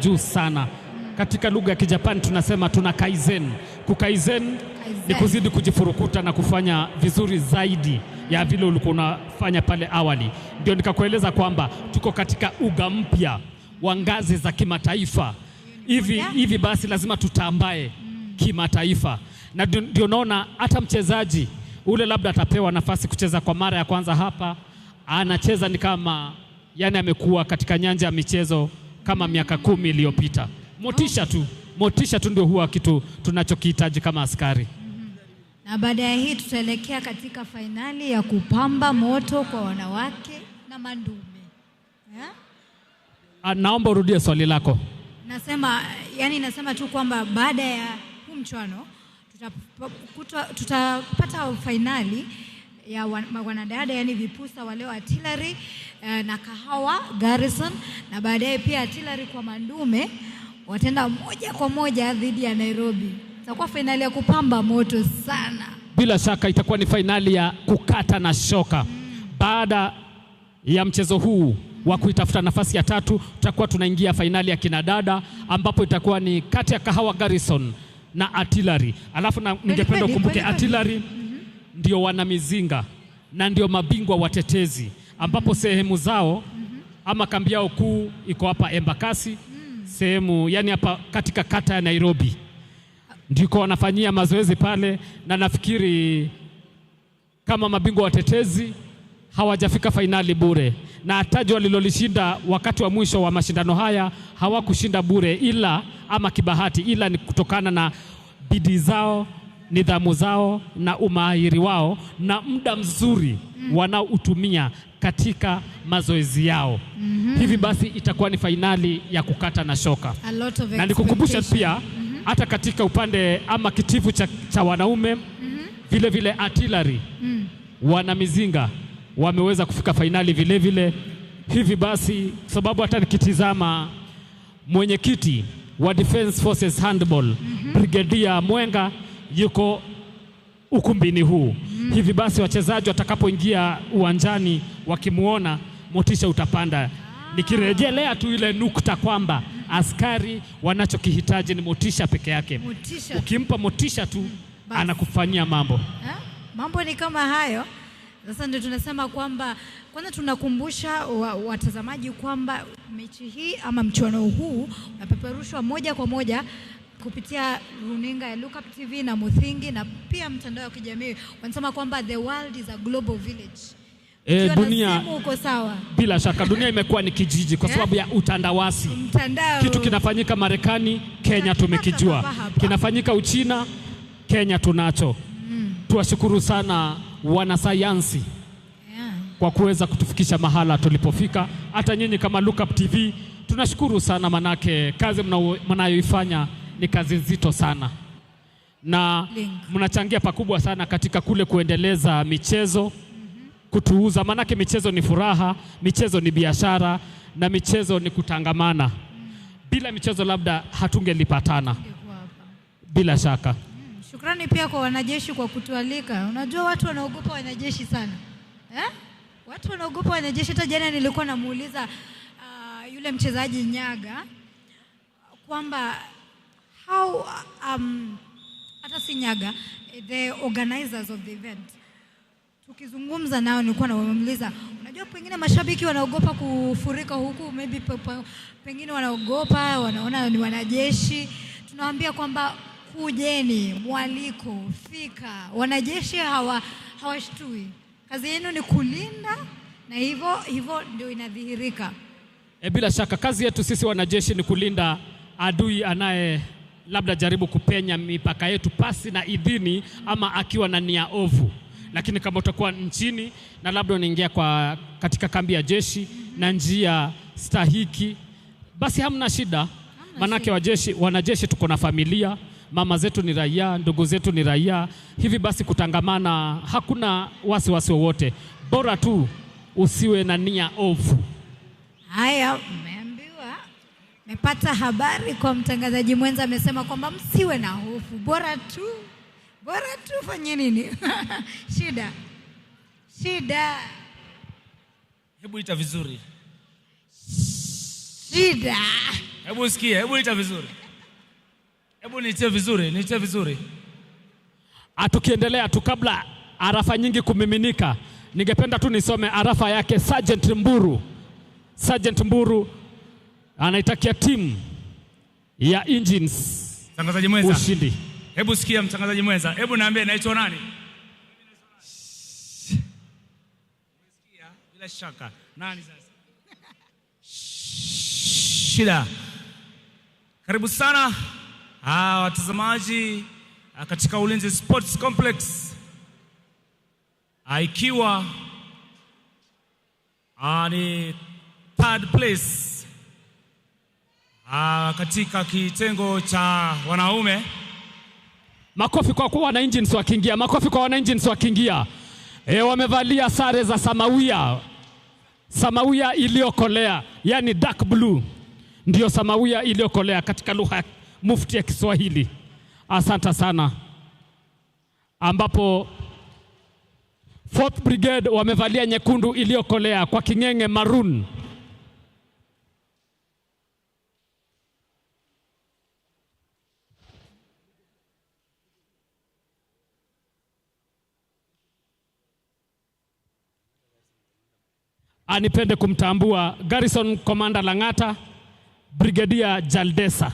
juu sana. Katika lugha ya Kijapani tunasema tuna kaizen. Kukaizen ni kuzidi kujifurukuta na kufanya vizuri zaidi ya vile ulikuwa unafanya pale awali. Ndio nikakueleza kwamba tuko katika uga mpya wa ngazi za kimataifa. Hivi basi lazima tutambae kimataifa. Na ndio naona hata mchezaji ule labda atapewa nafasi kucheza kwa mara ya kwanza hapa, anacheza ni kama yani amekuwa katika nyanja ya michezo kama miaka 10 iliyopita. Motisha tu ndio huwa kitu tunachokihitaji kama askari. Na baada ya hii tutaelekea katika fainali ya kupamba moto kwa wanawake na mandume. Naomba urudie swali lako. Nasema tu kwamba baada ya huu mchuano tutapata fainali ya wanadada, yani vipusa wale wa artillery na kahawa garrison, na baadaye pia artillery kwa mandume watenda moja kwa moja dhidi ya Nairobi. Itakuwa fainali ya kupamba moto sana. Bila shaka itakuwa ni fainali ya kukata na shoka. Baada ya mchezo huu wa kuitafuta nafasi ya 3, tutakuwa tunaingia fainali ya kinadada ambapo itakuwa ni kati ya kahawa garrison na artillery. Alafu na ningependa ukumbuke artillery ndio wana mizinga na ndio mabingwa watetezi, ambapo sehemu zao ama kambi yao kuu iko hapa Embakasi, sehemu yani hapa katika kata ya Nairobi. Ndiko wanafanyia mazoezi pale, na nafikiri kama mabingwa watetezi hawajafika fainali bure, na taji walilolishinda wakati wa mwisho wa mashindano haya hawakushinda bure, ila ama kibahati, ila ni kutokana na bidii zao, nidhamu zao na umahiri wao na muda mzuri wanaotumia katika mazoezi yao. Hivi basi itakuwa ni fainali ya kukata na shoka. Na nikukumbusha pia hata katika upande ama kitivu cha wanaume vile artillery wana mizinga wameweza kufika fainali vile. Hivi basi sababu hata nikitizama mwenyekiti wa Defense Forces Handball Brigadier Mwenga yuko ukumbini huu. Hivi basi wachezaji watakapoingia uwanjani wakimuona, motisha utapanda. Nikirejelea tu ile nukta kwamba askari wanachokihitaji ni motisha peke yake. Ukimpa motisha tu anakufanyia mambo. Mambo ni kama hayo. Sasa ndio tunasema kwamba kwanza tunakumbusha watazamaji kwamba mechi hii ama mchuano huu unapeperushwa moja kwa moja kupitia runinga ya Lookuptv na Muthingi, na pia mtandao wa kijamii. Wanasema kwamba the world is a global village. Dunia uko sawa. Bila shaka dunia imekuwa ni kijiji kwa sababu ya utandawasi. Kitu kinafanyika Marekani, Kenya tumekijua. Kinafanyika Uchina, Kenya tunacho. Tuwashukuru sana wanasayansi kwa kuweza kutufikisha mahala tulipofika. Hata nyinyi kama Lookuptv tunashukuru sana, manake kazi mnayoifanya ni kazi nzito sana, na mnachangia pakubwa sana katika kule kuendeleza michezo, kutuuza, manake michezo ni furaha, michezo ni biashara, na michezo ni kutangamana. Bila michezo labda hatungelipatana. Bila shaka. Shukrani pia kwa wanajeshi kwa kutualika. Unajua watu wanaogopa wanajeshi sana. Watu wanaogopa wanajeshi. Hata jana nilikuwa namuuliza yule mchezaji Nyaga kwamba how hata si Nyaga, the organizers of the event. Tukizungumza nao nilikuwa namuuliza, unajua pengine mashabiki wanaogopa kufurika huku, maybe pengine wanaogopa, wanaona ni wanajeshi. Tunawaambia kwamba kujeni, mwaliko, fika. Wanajeshi hawashtui. Kazi yenu ni kulinda, na hivyo ndio inadhihirika. Bila shaka kazi yetu sisi wanajeshi ni kulinda adui anaye labda jaribu kupenya mipaka yetu pasi na idhini ama akiwa na nia ovu. Lakini kama utakuwa nchini na labda unaingia katika kambi ya jeshi na njia stahiki, basi hamna shida. Manake wanajeshi tuko na familia, mama zetu ni raia, ndugu zetu ni raia. Hivi basi kutangamana hakuna wasiwasi wowote, bora tu usiwe na nia ovu. Haya, umeambiwa, mepata habari kwa mtangazaji mwenza, amesema kwamba msiwe na hofu, bora tu fanye nini? Shida. Hebu ita vizuri. Shida. Hebu sikia, hebu ita vizuri. Hebu niite vizuri. Tukiendelea tu, kabla arafa nyingi kumiminika, ningependa tu nisome arafa yake Sergeant Mburu. Sergeant Mburu anaitakia timu ya Engines mtangazaji mwenza ushindi. Hebu sikia mtangazaji mwenza, hebu niambie naitwa nani? Sikia bila shaka. Nani sasa? Shida. Karibu sana watazamaji katika Ulinzi Sports Complex, ikiwa ni third place katika kitengo cha wanaume. Makofi kwa wana Engines wakiingia, makofi kwa wana Engines wakiingia. Wamevalia sare za samawia iliyokolea, yani dark blue, ndio samawia iliyokolea katika lugha mufti ya Kiswahili. Asante sana. Ambapo 4th Brigade wamevalia nyekundu iliyokolea kwa kingenge maroon. Anipende kumtambua Garrison Commander Langata, Brigadier Jaldesa.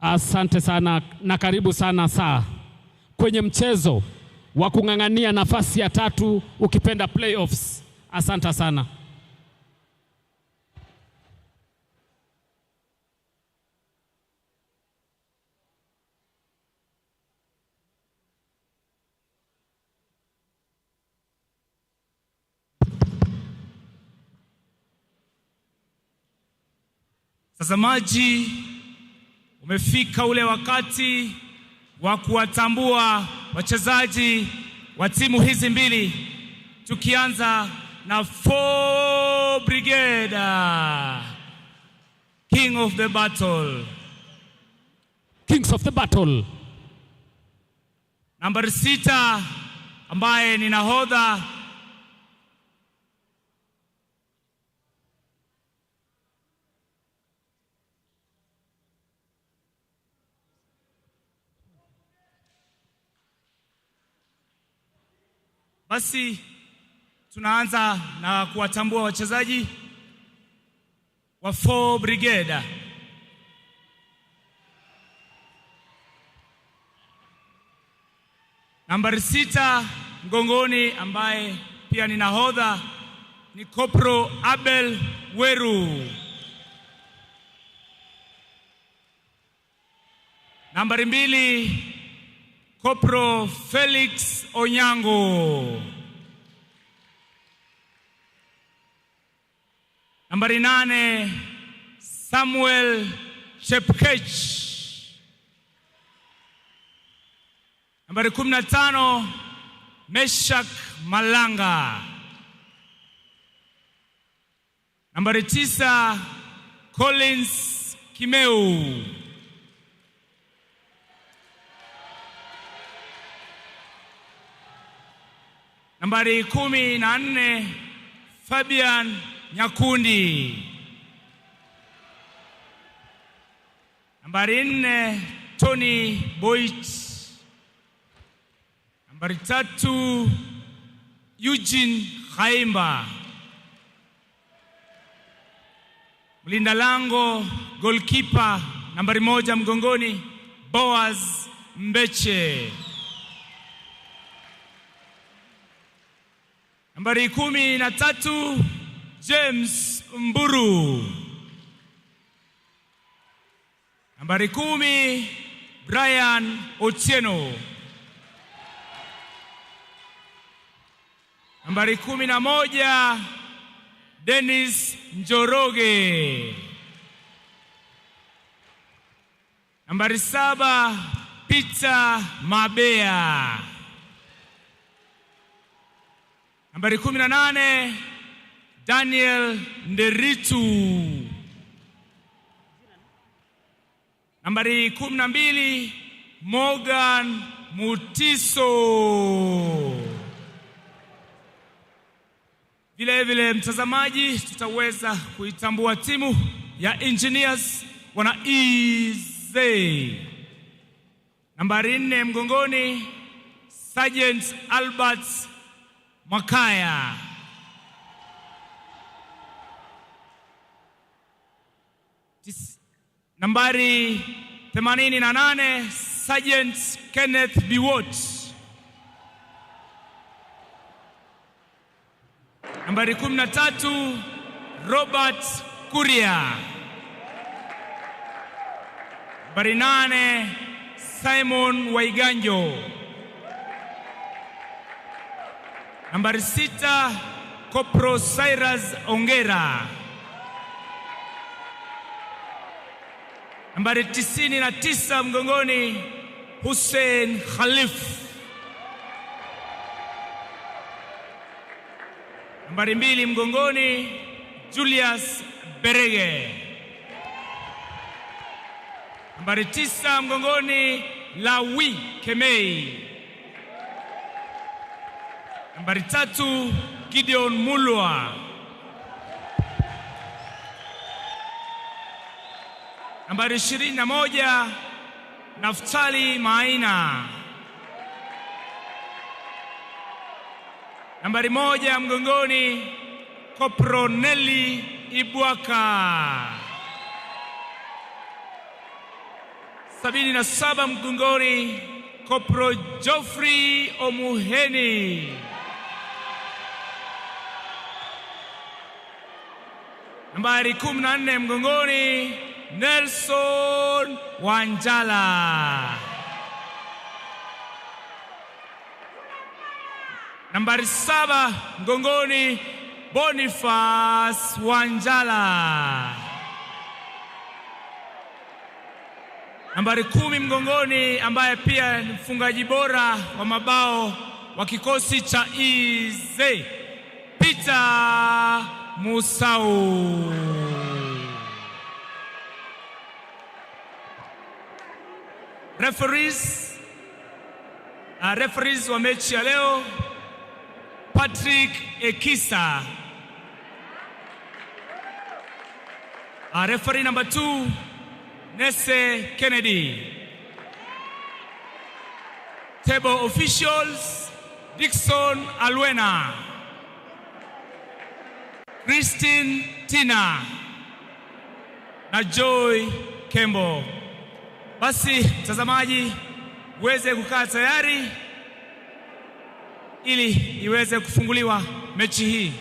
Asante sana na karibu sana saa kwenye mchezo wa kung'ang'ania nafasi ya 3, ukipenda playoffs. Asante sana. Watazamaji, umefika ule wakati wa kuwatambua wachezaji wa timu hizi mbili, tukianza na 4 Brigade, King of the Battle. Kings of the Battle. Nambari 6 ambaye ni nahodha Basi tunaanza na kuwatambua wachezaji wa 4 Brigade. Nambari 6 mgongoni ambaye pia ni nahodha ni Kopro Abel Weru. Nambari 2 Kopro Felix Onyango. Nambari 8 Samuel Chepkech. Nambari 15 Meshak Malanga. Nambari 9 Collins Kimeu. Nambari 14 Fabian Nyakundi. Nambari 4 Tony Boit. Nambari 3 Eugene Khaimba. Mlinda lango goalkeeper nambari 1 mgongoni Boaz Mbeche. Nambari 13 James Mburu. Nambari 10 Brian Otieno. Nambari 11 Dennis Njoroge. Nambari 7 Peter Mabea. Nambari 18 Daniel Nderitu. Nambari 12 Morgan Mutiso. Vile vile mtazamaji, tutaweza kuitambua timu ya engineers wana EZ. Nambari 4 mgongoni, Sergeant Albert Makaya. Nambari 88, Sergeant Kenneth Biwot. Nambari 13, Robert Kuria. Nambari 8, Simon Waiganjo. Nambari 6, Kopro Cyrus Ongera. Nambari 99 mgongoni, Hussein Khalif. Nambari 2 mgongoni, Julius Berege. Nambari 9 mgongoni, Lawi Kemei. Nambari 3, Gideon Mulwa. Nambari 21, Naftali Maina. Nambari 1 mgongoni, Koproneli Ibwaka. 77 mgongoni, Kopro Geoffrey Omuheni. Nambari 14 mgongoni, Nelson Wanjala. Nambari 7 mgongoni, Boniface Wanjala. Nambari 10 mgongoni, ambaye pia ni mfungaji bora wa mabao wa kikosi cha EZ, Peter Musau. Referees wa mechi ya leo, Patrick Ekisa. Referee number 2, Nesse Kennedy. Table officials, Dickson Alwena, Christine Tina na Joy Kembo. Basi mtazamaji, uweze kukaa tayari ili iweze kufunguliwa mechi hii.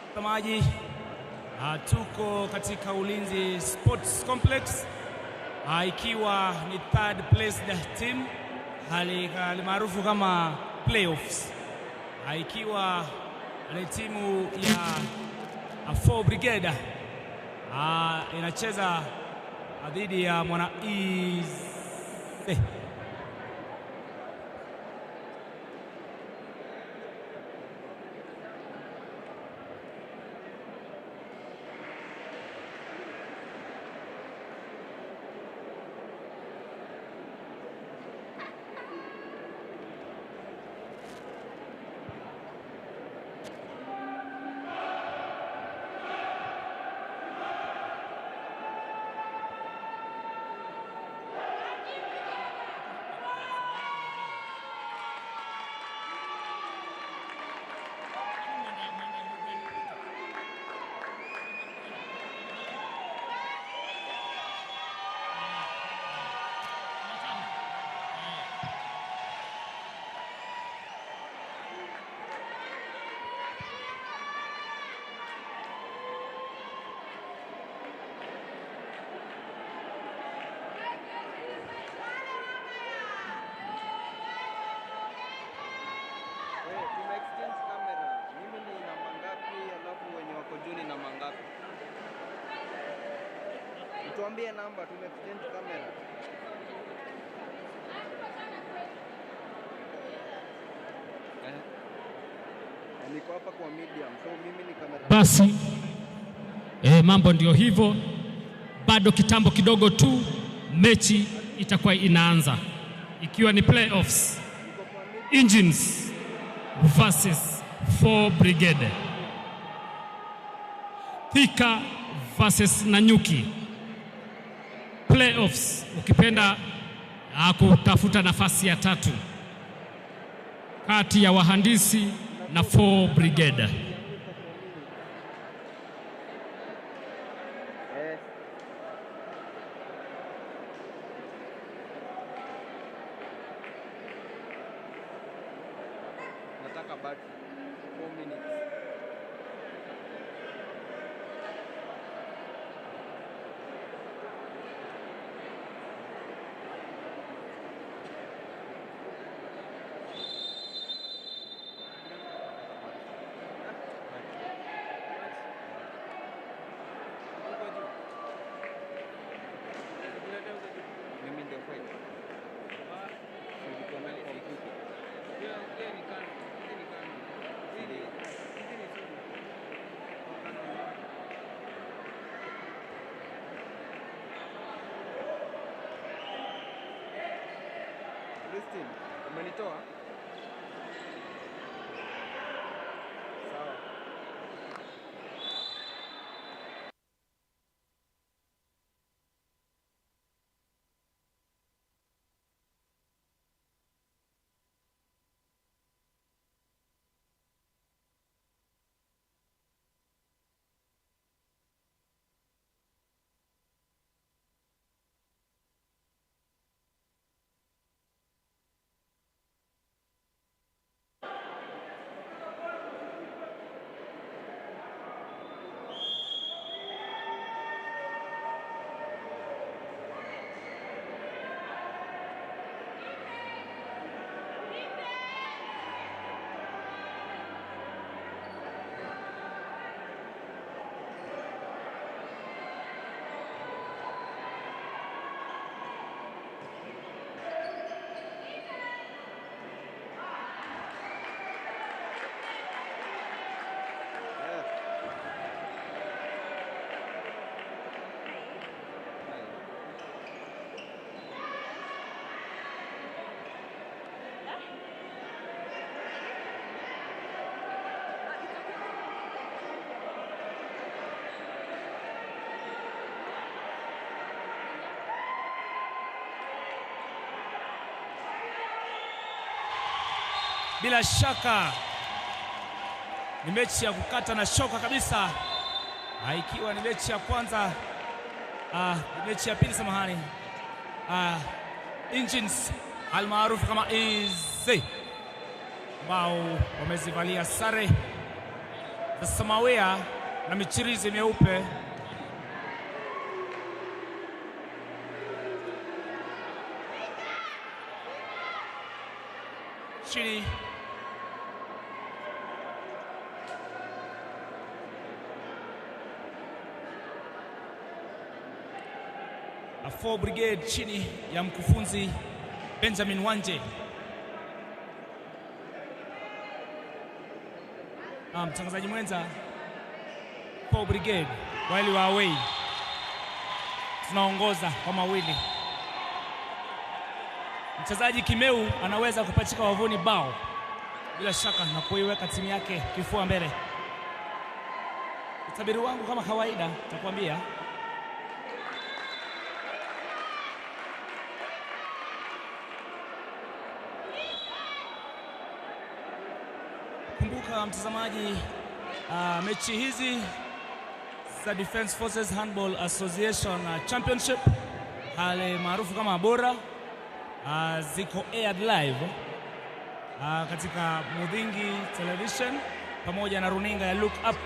Watazamaji, tuko katika Ulinzi Sports Complex, ikiwa ni third placed team hali maarufu kama playoffs, ikiwa ni timu ya 4 Brigade inacheza dhidi ya Mwanaize. Tuambie namba, tumeextend kamera. Niko hapa kwa medium, so mimi ni kamera. Basi mambo ndio hivyo, bado kitambo kidogo tu mechi itakuwa inaanza, ikiwa ni playoffs, Engines versus 4 Brigade, THIKA versus NANYUKI. Playoffs, ukipenda kutafuta nafasi ya 3 kati ya wahandisi na 4 Brigade. Nataka baki 4 minutes. Mimi ndio fight. Christine, umenitoa? Sawa. Bila shaka ni mechi ya kukata na shoka kabisa, ikiwa ni mechi ya kwanza, mechi ya pili samahani, Engines almaarufu kama Easy ambao wamezivalia sare za samawia na michirizi meupe. Chini A4 Brigade chini ya mkufunzi Benjamin Wanje. Mtangazaji mwenza, 4 Brigade wale wa away tunaongoza kwa mawili. Mchezaji Kimeu anaweza kupachika wavuni bao bila shaka na kuiweka timu yake kifua mbele. Utabiri wangu kama kawaida nitakwambia kumbuka mtazamaji, mechi hizi za Defense Forces Handball Association Championship hale maarufu kama Bora ziko aired live katika Mudhingi Television pamoja na runinga ya Look Up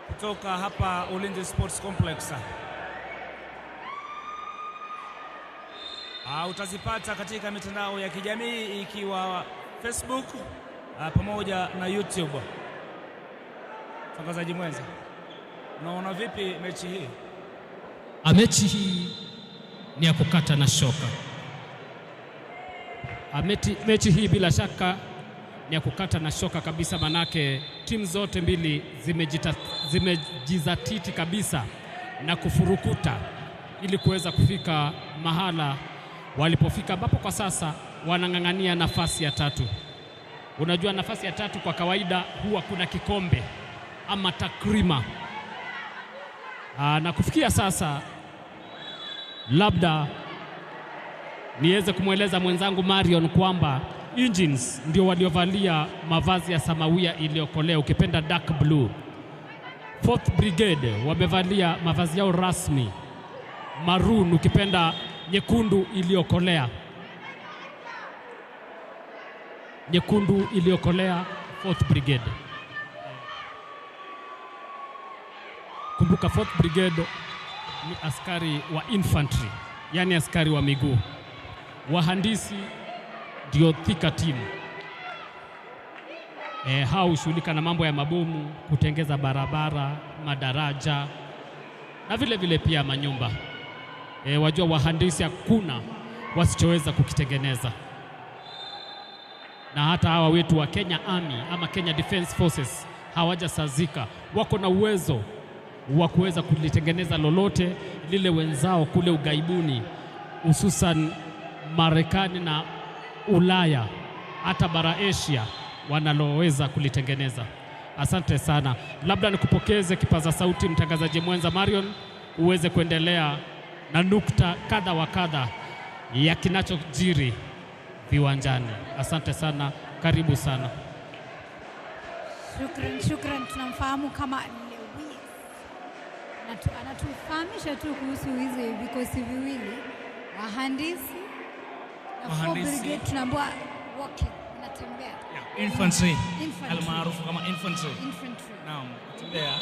kutoka hapa Ulinzi Sports Complex. Utazipata katika mitandao ya kijamii ikiwa Facebook pamoja na YouTube. Mtangazaji mwenza, unaona vipi mechi hii? Mechi hii ni ya kukata na shoka. Mechi hii bila shaka ni ya kukata na shoka kabisa, manake timu zote mbili zimejizatiti kabisa na kufurukuta ili kuweza kufika mahala walipofika, ambapo kwa sasa wanang'ang'ania nafasi ya tatu. Unajua nafasi ya tatu kwa kawaida huwa kuna kikombe ama takrima. Na kufikia sasa labda niweze kumweleza mwenzangu Marion kwamba Engines ndio waliovalia mavazi ya samawia iliyokolea, ukipenda dark blue. 4th Brigade wamevalia mavazi yao rasmi maroon, ukipenda nyekundu iliyokolea. Nyekundu iliyokolea 4th Brigade. Kumbuka 4th Brigade ni askari wa infantry, yani askari wa miguu. Wahandisi ndio THIKA team. Hao hushughulika na mambo ya mabomu, kutengeza barabara, madaraja na vile vile pia manyumba. Wajua wahandisi hakuna wasichoweza kukitengeneza. Na hata hawa wetu wa Kenya Army ama Kenya Defense Forces hawajasazika, wako na uwezo wa kuweza kulitengeneza lolote lile wenzao kule ugaibuni, hususan Marekani na Ulaya, hata bara Asia wanaloweza kulitengeneza. Asante sana. Labda nikupokeze kipaza sauti mtangazaji mwenza Marion, uweze kuendelea na nukta kadha wa kadha ya kinachojiri viwanjani. Asante sana, karibu sana. Shukran. Tunamfahamu kama Lewis. Anatufahamisha tu kuhusu hizi vikosi viwili, wahandisi na 4 Brigade tunaambiwa walking, anatembea. Infantry. Almaarufu kama infantry. Naam, tembea.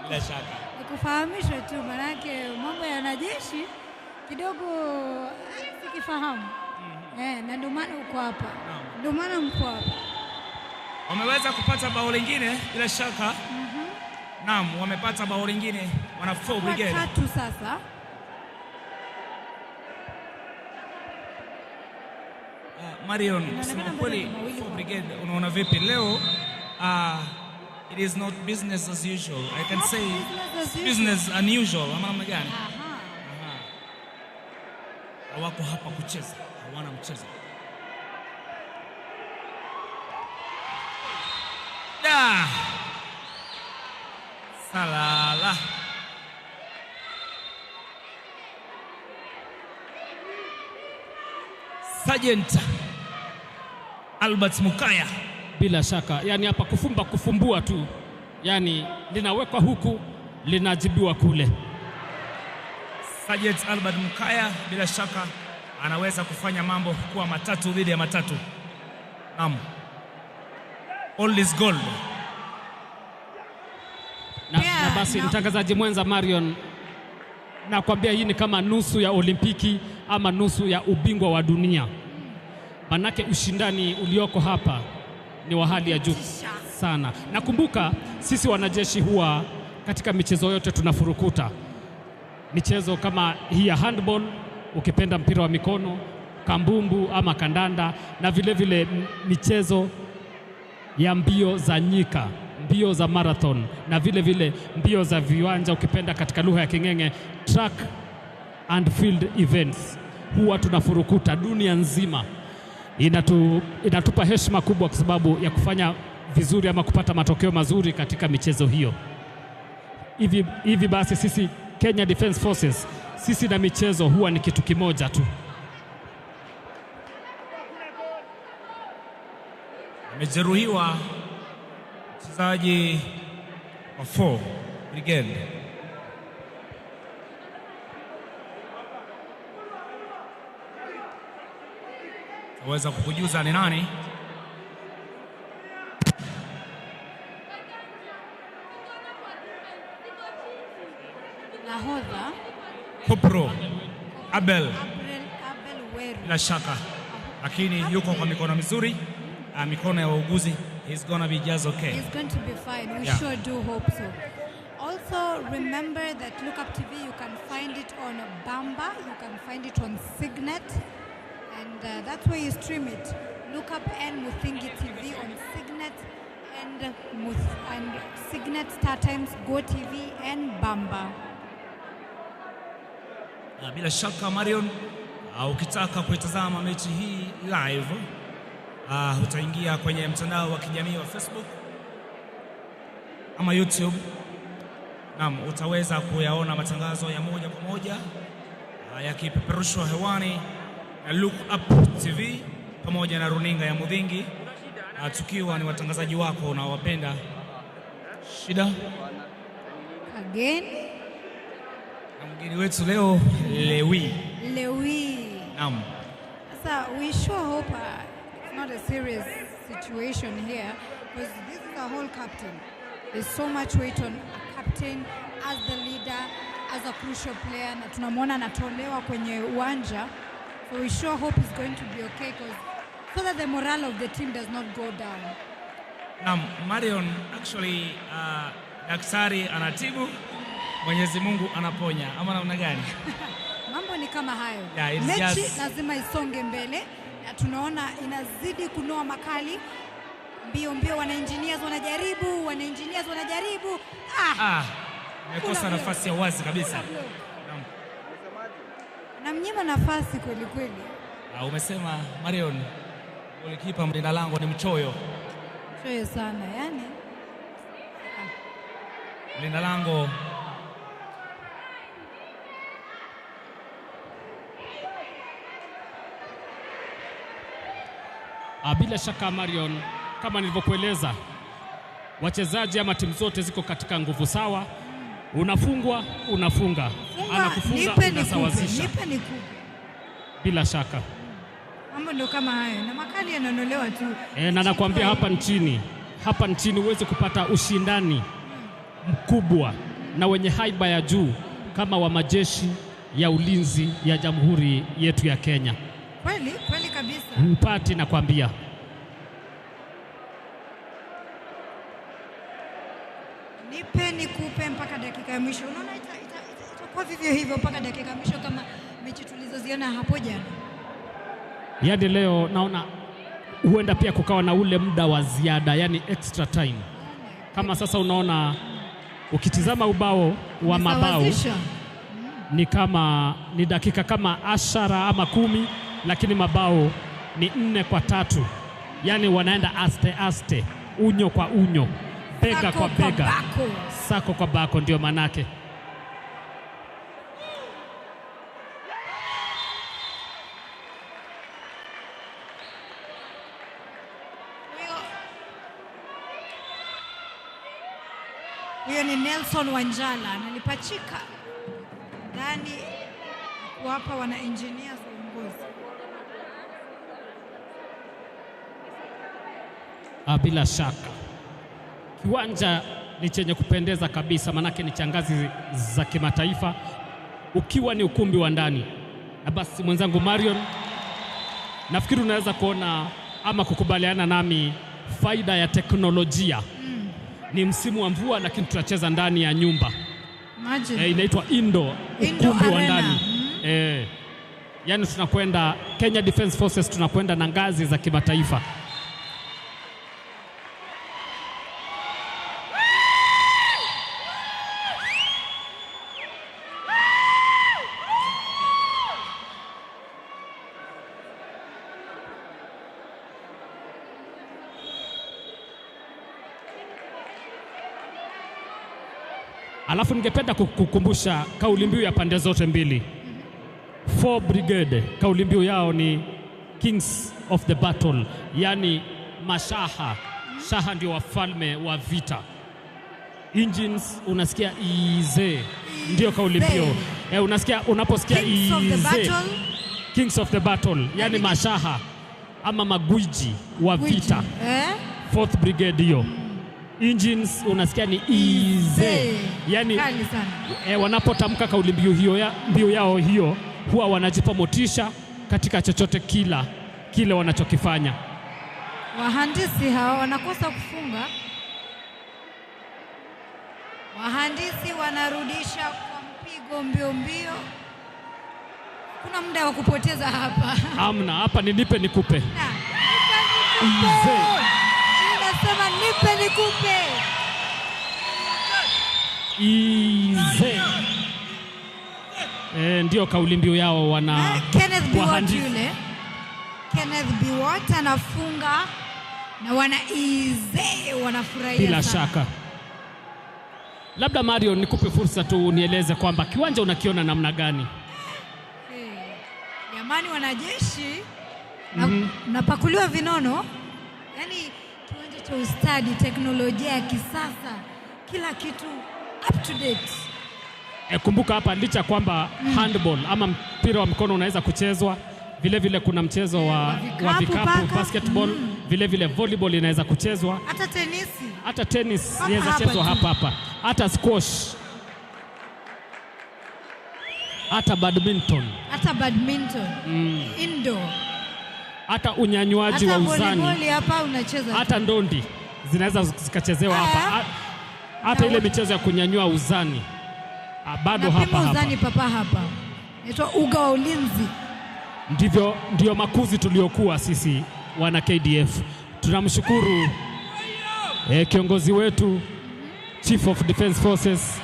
Bila shaka. Nikufahamisha tu manake mambo ya wanajeshi kidogo sikifahamu. Na ndio maana uko hapa. Ndio maana mko hapa. Wameweza kupata bao lingine bila shaka. Naam, wamepata bao lingine wana 4 Brigade. Tatu sasa. Marion, kusema kweli 4 Brigade unaona vipi leo? It is not business as usual. I can say business unusual. Ama namna gani? Wako hapa kucheza, hawana mchezo. Salala. Sergeant Albert Mukaya. Bila shaka, yani hapa kufumbua tu, yani linawekwa huku linajibiwa kule. Sergeant Albert Mukaya bila shaka anaweza kufanya mambo kuwa matatu dhidi ya matatu. Naam. All is gold. Na basi mtangazaji mwenza Marion, nakwambia hii ni kama nusu ya Olimpiki ama nusu ya ubingwa wa dunia. Manake ushindani ulioko hapa ni wa hali ya juu sana. Nakumbuka sisi wanajeshi huwa katika michezo yote tunafurukuta. Michezo kama hii ya handball, ukipenda mpira wa mikono, kambumbu ama kandanda, na vile vile michezo ya mbio za nyika, mbio za marathon, na vile vile mbio za viwanja, ukipenda katika lugha ya King'eng'e track and field events. Huwa tunafurukuta dunia nzima. Inatupa heshima kubwa kwa sababu ya kufanya vizuri ama kupata matokeo mazuri katika michezo hiyo. Hivi basi sisi Kenya Defence Forces, sisi na michezo huwa ni kitu kimoja tu. Amejeruhiwa mchezaji wa 4 Brigade. Naweza kukujuza ni nani? Nahodha Kopro Abel. Weru. Bila shaka, lakini yuko kwa mikono mizuri, mikono ya wauguzi. He's gonna be just okay. He's going to be fine. We sure do hope so. Also, remember that Lookuptv, you can find it on Bamba, you can find it on Signet, and that's where you stream it. Look up Muthingi TV on Signet and Signet, Star Times, Go TV and Bamba. Bila shaka Marion, ukitaka kuitazama mechi hii live, utaingia kwenye mtandao wa kijamii wa Facebook ama YouTube. Naam, utaweza kuyaona matangazo ya moja kwa moja yakipeperushwa hewani na Lookuptv pamoja na runinga ya Muthingi, tukiwa ni watangazaji wako unaowapenda. Shida again, na mgeni wetu leo Lewi. Naam. So we sure hope it's not a serious situation here, because this is a whole captain. There's so much weight on a captain as the leader, as a crucial player, na tunamwona anatolewa kwenye uwanja. So we sure hope it's going to be okay, so that the morale of the team does not go down. Naam, Marion, actually daktari anatibu, Mwenyezi Mungu anaponya, ama namna gani? Mambo ni kama hayo. Mechi lazima isonge mbele. Tunaona inazidi kunoa makali. Mbio wana-engineers wanajaribu. Amekosa nafasi ya wazi kabisa. Namnyima nafasi kweli. Umesema Marion, golikipa mlinda lango ni mchoyo sana yani. Mlinda lango bila shaka Marion, kama nilivyokueleza, wachezaji ama timu zote ziko katika nguvu sawa. Unafungwa, unafunga. Anakufunga, unasawazisha. Bila shaka. Mambo ndio kama hayo, na makali yanaondolewa tu. Na nakwambia hapa nchini uweze kupata ushindani mkubwa na wenye haiba ya juu kama wa majeshi ya ulinzi ya Jamhuri yetu ya Kenya. Kweli kabisa. Mpati nakwambia. Nipe nikupe mpaka dakika ya mwisho. Unaona itakuwa vivyo hivyo mpaka dakika ya mwisho kama mechi tulizoziona hapo jana. Yaani leo naona huenda pia kukawa na ule muda wa ziada, yani extra time. Kama sasa unaona ukitizama ubao wa mabao ni dakika kama 10 ama 10, lakini mabao ni 4-3. Yani wanaenda aste, unyo kwa unyo, bega kwa bega, sako kwa bako, ndio manake. Huyo ni Nelson Wanjala, nilipachika ndani kuwapa wana engineers uongozi. Bila shaka kiwanja ni chenye kupendeza kabisa, manake ni cha ngazi za kimataifa, ukiwa ni ukumbi wa ndani. Na basi mwenzangu Marion, nafikiri unaweza kuona ama kukubaliana nami faida ya teknolojia. Ni msimu wa mvua, lakini tutacheza ndani ya nyumba. Inaitwa indoor, ukumbi wa ndani. Yani tunakwenda Kenya Defence Forces, tunakwenda na ngazi za kimataifa. Alafu ningependa kukumbusha kauli mbiu ya pande zote mbili. 4 Brigade, kauli mbiu yao ni Kings of the Battle, yani mashaha. Shaha ndio wafalme wa vita. Engines unasikia ize, ndio kauli mbiu. Unasikia, unaposikia ize, Kings of the Battle, yani mashaha ama magwiji wa vita. 4th Brigade hiyo. Engines unasikia ni easy. Yani wanapotamka kauli mbiu yao hiyo, huwa wanajipa motisha katika chochote kile wanachokifanya. Wahandisi hao wanakosa kufunga. Wahandisi wanarudisha kwa mpigo mbio. Kuna muda wa kupoteza hapa. Amna, hapa ni nipe nikupe. Nasema nipe nikupe. Easy. Ndio kauli mbiu yao wana Kenneth Biwott yule. Kenneth Biwott anafunga na wana easy, wanafurahia bila shaka. Labda Mario, nikupe fursa tu nieleze kwamba kiwanja unakiona namna gani? Jamani wanajeshi, napakuliwa vinono. Yani kiwanja cha ustadi, teknolojia ya kisasa, kila kitu up to date. Kumbuka hapa licha kwamba handball ama mpira wa mikono unaweza kuchezwa, vile kuna mchezo wa vikapu, basketball, vile volleyball inaweza kuchezwa, hata tennis inaweza chezwa hapa, hata squash, hata badminton indoor, hata unyanywaji wa uzani hapa unacheza, hata ndondi zinaweza zikachezewa hapa, hata ile michezo ya kunyanyua uzani bado hapa. Uzani hapa. Inaitwa uga wa ulinzi. Ndio makuzi tuliokuwa sisi wana KDF. Tunamshukuru kiongozi wetu Chief of Defence Forces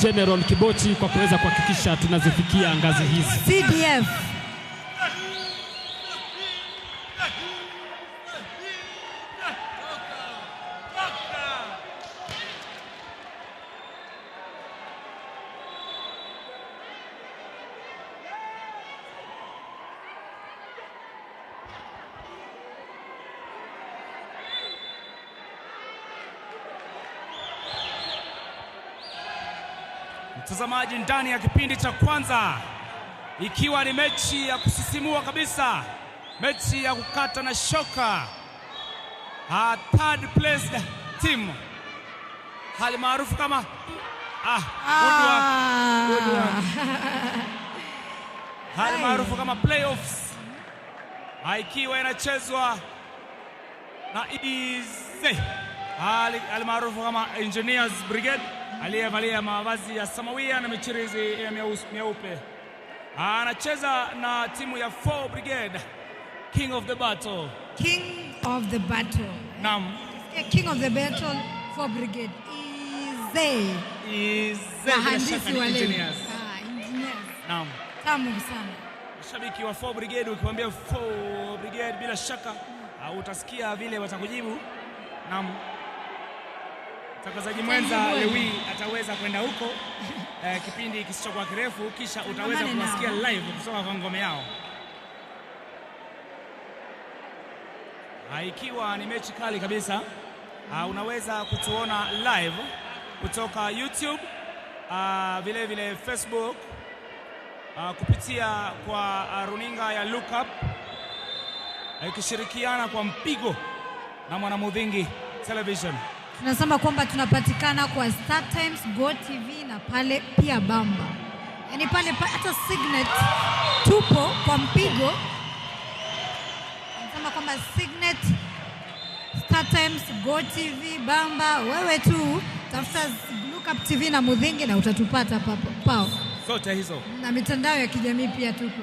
General Kibochi kwa kuweza kuhakikisha tunazifikia ngazi hizi. CDF. Mtazamaji, ndani ya kipindi cha kwanza, ikiwa ni mechi ya kusisimua kabisa, mechi ya kukata na shoka. Third placed team, hali maarufu kama hali maarufu kama playoffs, ikiwa inachezwa na Easy, hali maarufu kama Engineers Brigade aliyevalia mavazi ya samawia na michirizi ya myeupe. Anacheza na timu ya 4 Brigade, King of the Battle. Naam. King of the Battle, 4 Brigade. Wahandisi wale. Engineers. Naam. Tamu sana. Shabiki wa 4 Brigade ukimwambia 4 Brigade bila shaka utasikia vile watakujibu. Naam. Mtangazaji mwenza Lewi ataweza kwenda huko kipindi kisichokuwa kirefu, kisha utaweza kuwasikia live kutoka kwa ngome yao. Ikiwa ni mechi kali kabisa, unaweza kutuona live kutoka YouTube, vile Facebook, kupitia kwa runinga ya Lookup, ikishirikiana kwa mpigo na Mwanamudhingi Television. Tunasema kwamba tunapatikana kwa Star Times, Go TV na pale pia Bamba. Yaani pale hata Signet tupo kwa mpigo. Tunasema kwamba Signet, Star Times, Go TV, Bamba, wewe tu tafuta Lookuptv na Mudhingi na utatupata pao. Zote hizo. Na mitandao ya kijamii pia tupo.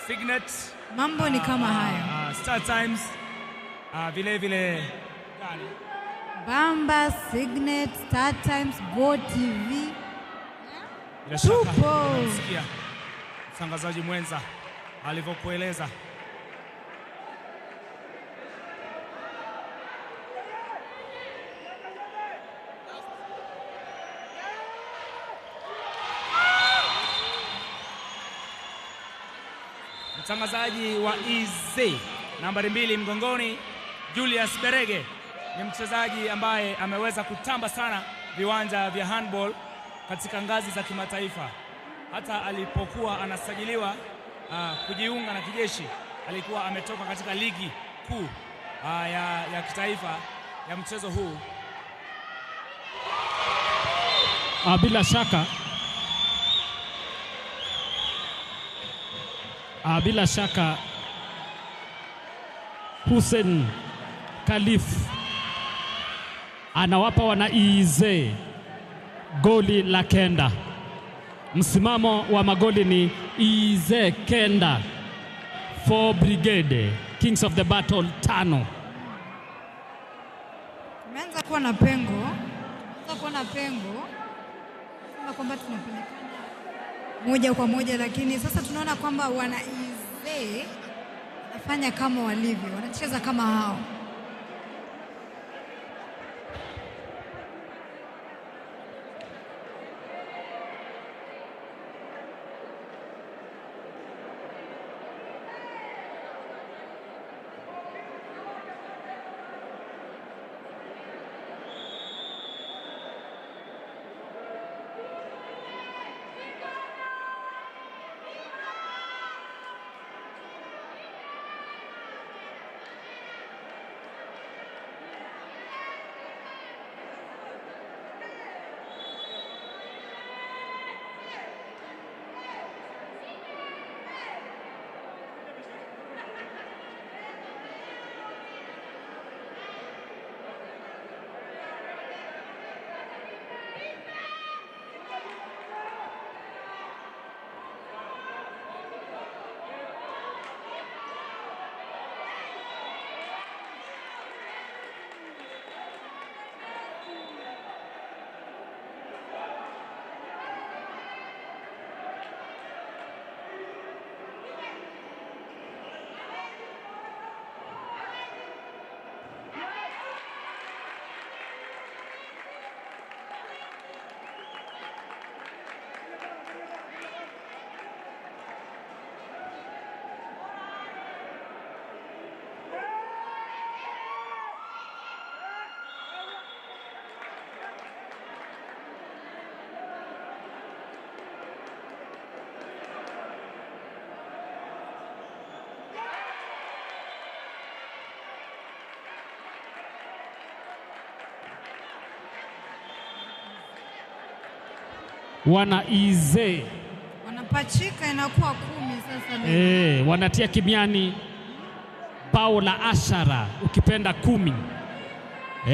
Signet, mambo ni kama haya. Star Times, vile Bamba, Signet, Star Times, Go TV. Bila shaka unasikia mtangazaji mwenza alivyokueleza. Mtangazaji wa EZ nambari 2 mgongoni, Julius Berege, ni mchezaji ambaye ameweza kutamba sana viwanja vya handball katika ngazi za kimataifa. Hata alipokuwa anasajiliwa kujiunga na kijeshi, alikuwa ametoka katika ligi kuu ya kitaifa ya mchezo huu. Bila shaka Hussein Khalif anawapa wana EZ goli la kenda. Msimamo wa magoli ni EZ kenda, 4 Brigade, Kings of the Battle 5. Tumeanza kuwa na pengo. Kama kwamba tunapelekana moja kwa moja, lakini sasa tunaona kwamba wana EZ wanafanya kama walivyo, wanacheza kama hao. Wana EZ wanapachika, inakuwa 10 sasa. Wanatia kimiani bao la ashara, ukipenda 10,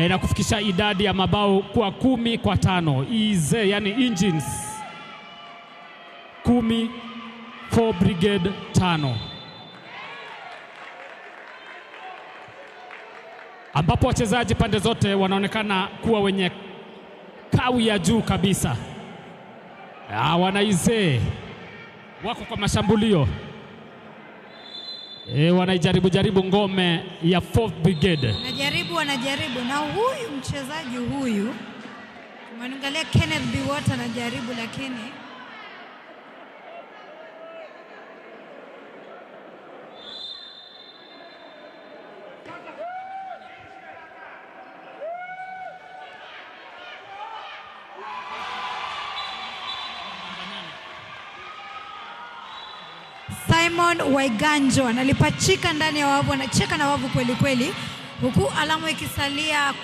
na kufikisha idadi ya mabao kwa 10-5. EZ yani Engines 10, 4 Brigade 5, ambapo wachezaji pande zote wanaonekana kuwa wenye kawi ya juu kabisa. Wana EZ wako kwa mashambulio, wanaijaribu ngome ya 4th Brigade. Wanajaribu na huyu mchezaji huyu, tumeangalia Kenneth Biwott anajaribu, lakini Simon Waiganjo analipachika ndani ya wavu, anacheka na wavu kweli kweli. huku alama ikisalia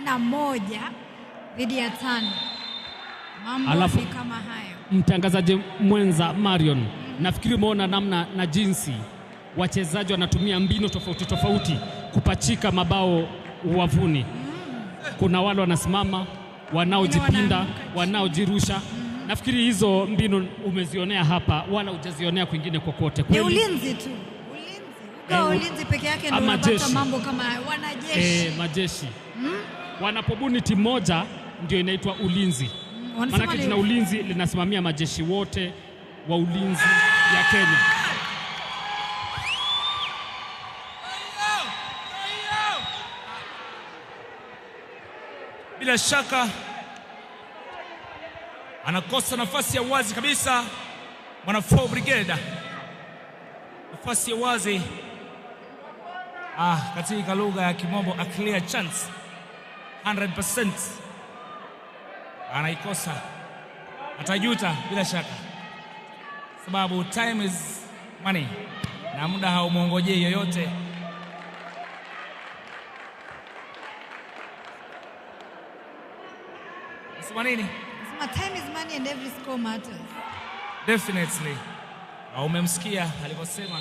11 dhidi ya 5. Mambo ni kama hayo. Mtangazaji mwenza Marion, nafikiri umeona namna na jinsi wachezaji wanatumia mbinu tofauti tofauti kupachika mabao wavuni. Kuna wale wanasimama, wanaojipinda, wanaojirusha. Nafikiri hizo mbinu umezionea hapa, wala hujazionea kwingine kokote. Ni ulinzi tu. Ulinzi peke yake ndio unapata mambo kama wanajeshi. Majeshi. Wanapobuni timu moja ndio inaitwa ulinzi. Maana jina ulinzi linasimamia majeshi wote wa ulinzi ya Kenya. Bila shaka anakosa nafasi ya wazi kabisa mwana 4 Brigade. Nafasi ya wazi katika lugha ya Kimombo, a clear chance 100%. Anaikosa, atajuta bila shaka, sababu time is money na muda haumwongojei yoyote. Sema nini? Sema time is money and every score matters. Definitely. Umemsikia alivyosema.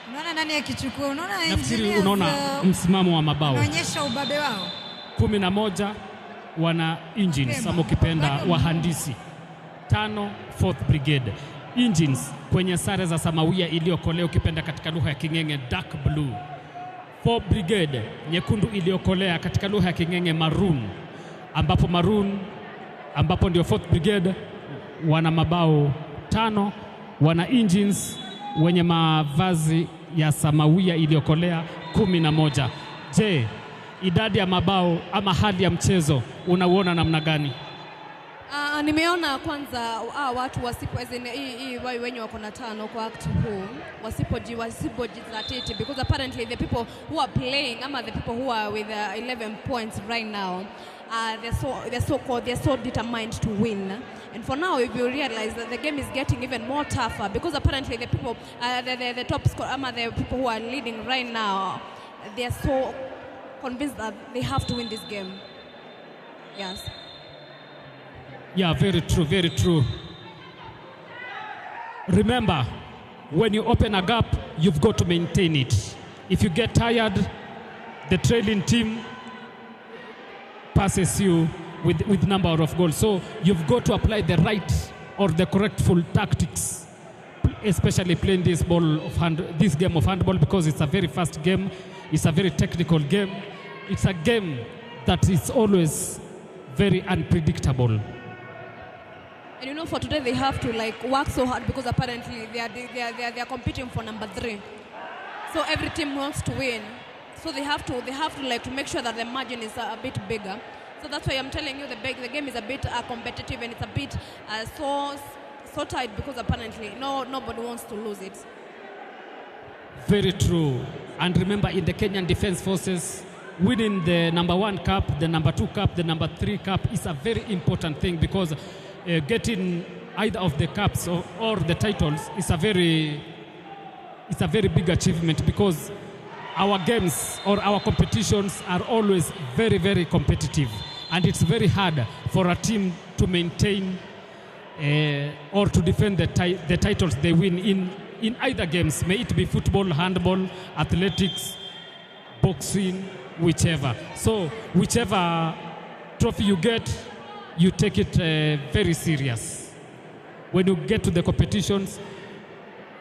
Unaona nani akichukua? Unaona nafikiri unaona msimamo wa mabao. Unaonyesha ubabe wao. 11 wana engines ama ukipenda wahandisi. 5 4th Brigade. Engines kwenye sare za samawia iliyokolea ukipenda katika lugha ya King'eng'e dark blue. 4 Brigade nyekundu iliyokolea katika lugha ya King'eng'e maroon, ambapo ndio 4th Brigade wana mabao 5, wana engines wenye mavazi ya samawia iliyokolea 11. Je, idadi ya mabao ama hali ya mchezo unauona namna gani? Nimeona kwanza watu wenye wako na 5 kwa act huu wasipojizatiti, because apparently the people who are playing ama the people who are with 11 points right now, they're so determined to win. And for now, if you realize that the game is getting even more tougher, because apparently the people, the top scorer, the people who are leading right now, they are so convinced that they have to win this game. Yes. Yeah, very true, very true. Remember, when you open a gap, you've got to maintain it. If you get tired, the trailing team passes you with number of goals. So you've got to apply the right or the correctful tactics, especially playing this game of handball, because it's a very fast game. It's a very technical game. It's a game that is always very unpredictable. And you know, for today they have to work so hard, because apparently they are competing for number 3. So every team wants to win. So they have to make sure that the margin is a bit bigger. So that's why I'm telling you the game is a bit competitive, and it's a bit so tight, because apparently nobody wants to lose it. Very true. And remember, in the Kenyan Defence Forces, winning the number 1 cup, the number 2 cup, the number 3 cup is a very important thing, because getting either of the cups or the titles is a very big achievement, because our games or our competitions are always very, very competitive, and it's very hard for a team to maintain or to defend the titles they win in either games, may it be football, handball, athletics, boxing, whichever. So whichever trophy you get, you take it very serious. When you get to the competitions,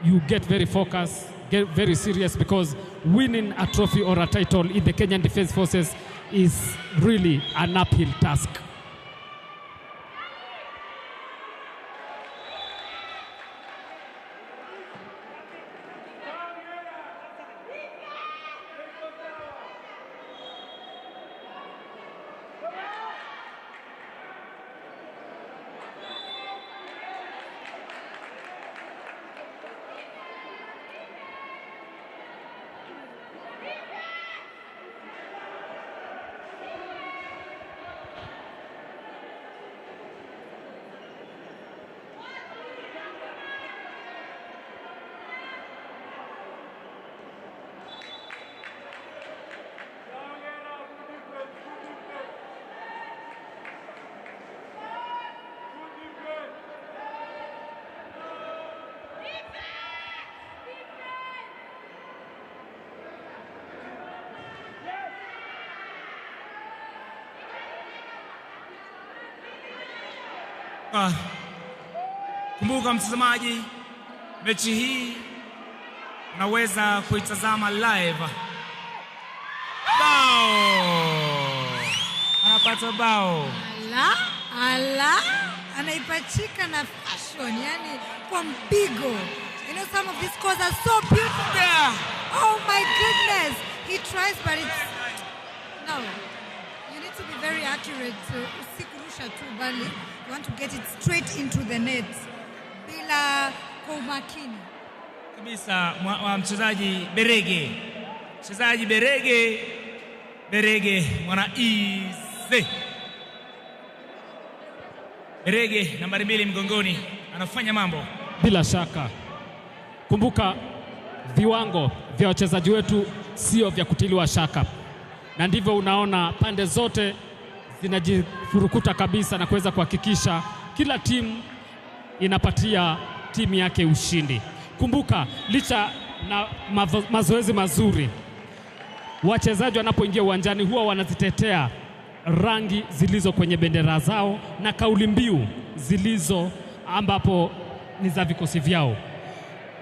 you get very focused, get very serious, because winning a trophy or a title in the Kenyan Defence Forces is really an uphill task. Kumbuka mtazamaji, mechi hii unaweza kuitazama live. Bao! Anapata bao. Ala, anaipachika na fashion, yani kwa mpigo. You know, some of these scores are so beautiful. Yeah. Oh my goodness. He tries, but it's... No. You need to be very accurate. Usikurusha tu bali. You want to get it straight into the net. Bila kwa umakini. Kabisa mchezaji Berege. Mchezaji Berege mwana Ize. Berege nambari 2 mgongoni anafanya mambo. Bila shaka. Kumbuka viwango vya wachezaji wetu sio vya kutiliwa shaka. Na ndivyo unaona pande zote zinajifurukuta kabisa na kuweza kuhakikisha kila timu inapatia timu yake ushindi. Kumbuka licha na mazoezi mazuri, wachezaji wanapoingia uwanjani huwa wanazitetea rangi zilizo kwenye bendera zao na kauli mbiu zilizo ambapo ni za vikosi vyao.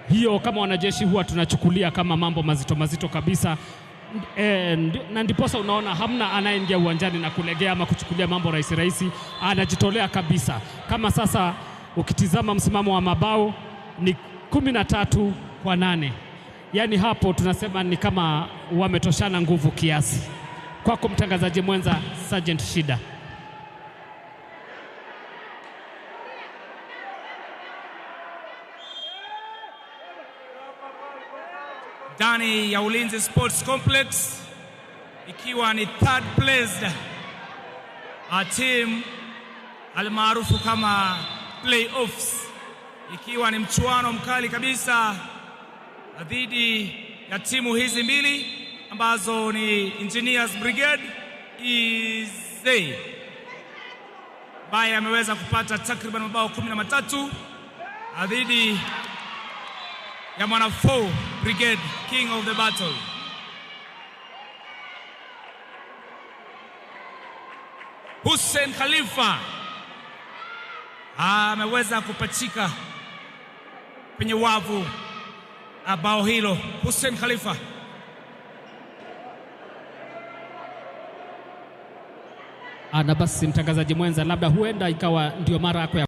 Hiyo kama wanajeshi huwa tunachukulia kama mambo mazito kabisa. Na ndiposa unaona hamna anayeingia uwanjani na kulegea ama kuchukulia mambo rahisi. Anajitolea kabisa. Kama sasa ukitizama msimamo wa mabao ni 13-8. Yaani hapo tunasema ni kama wametoshana nguvu kiasi. Kwako mtangazaji mwenza Sergeant Shida. Ndani ya Ulinzi Sports Complex, ikiwa ni third placed team almaarufu kama playoffs, ikiwa ni mchuano mkali kabisa dhidi ya timu hizi mbili ambazo ni Engineers Brigade Ize, ambaye ameweza kupata takriban mabao 13 dhidi ya mwana 4 Brigade King of the Battle. Hussein Khalifa ameweza kupachika kwenye wavu bao hilo. Hussein Khalifa. Na basi mtangazaji mwenza, labda huenda ikawa ndio mara yako ya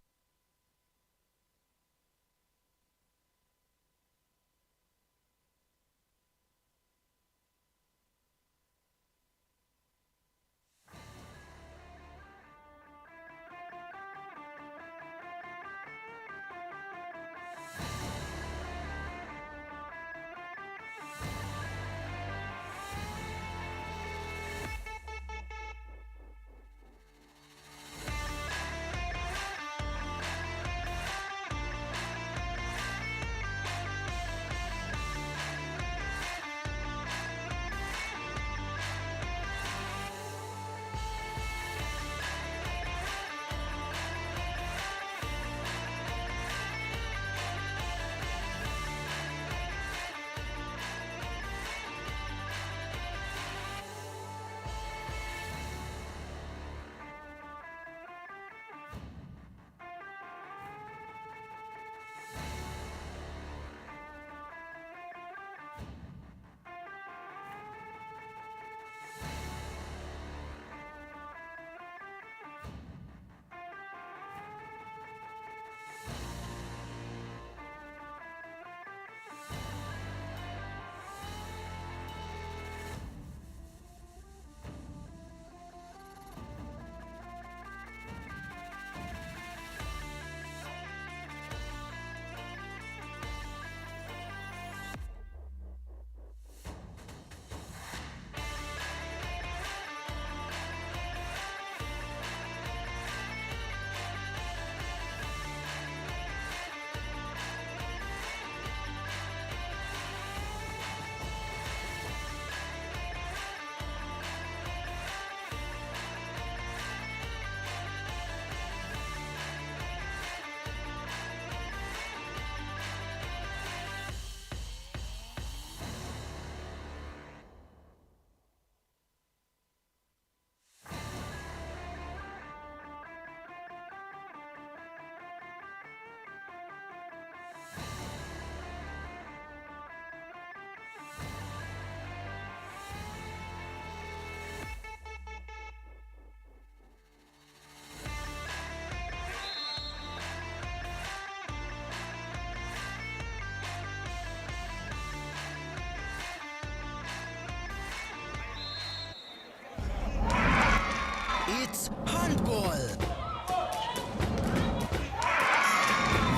It's handball.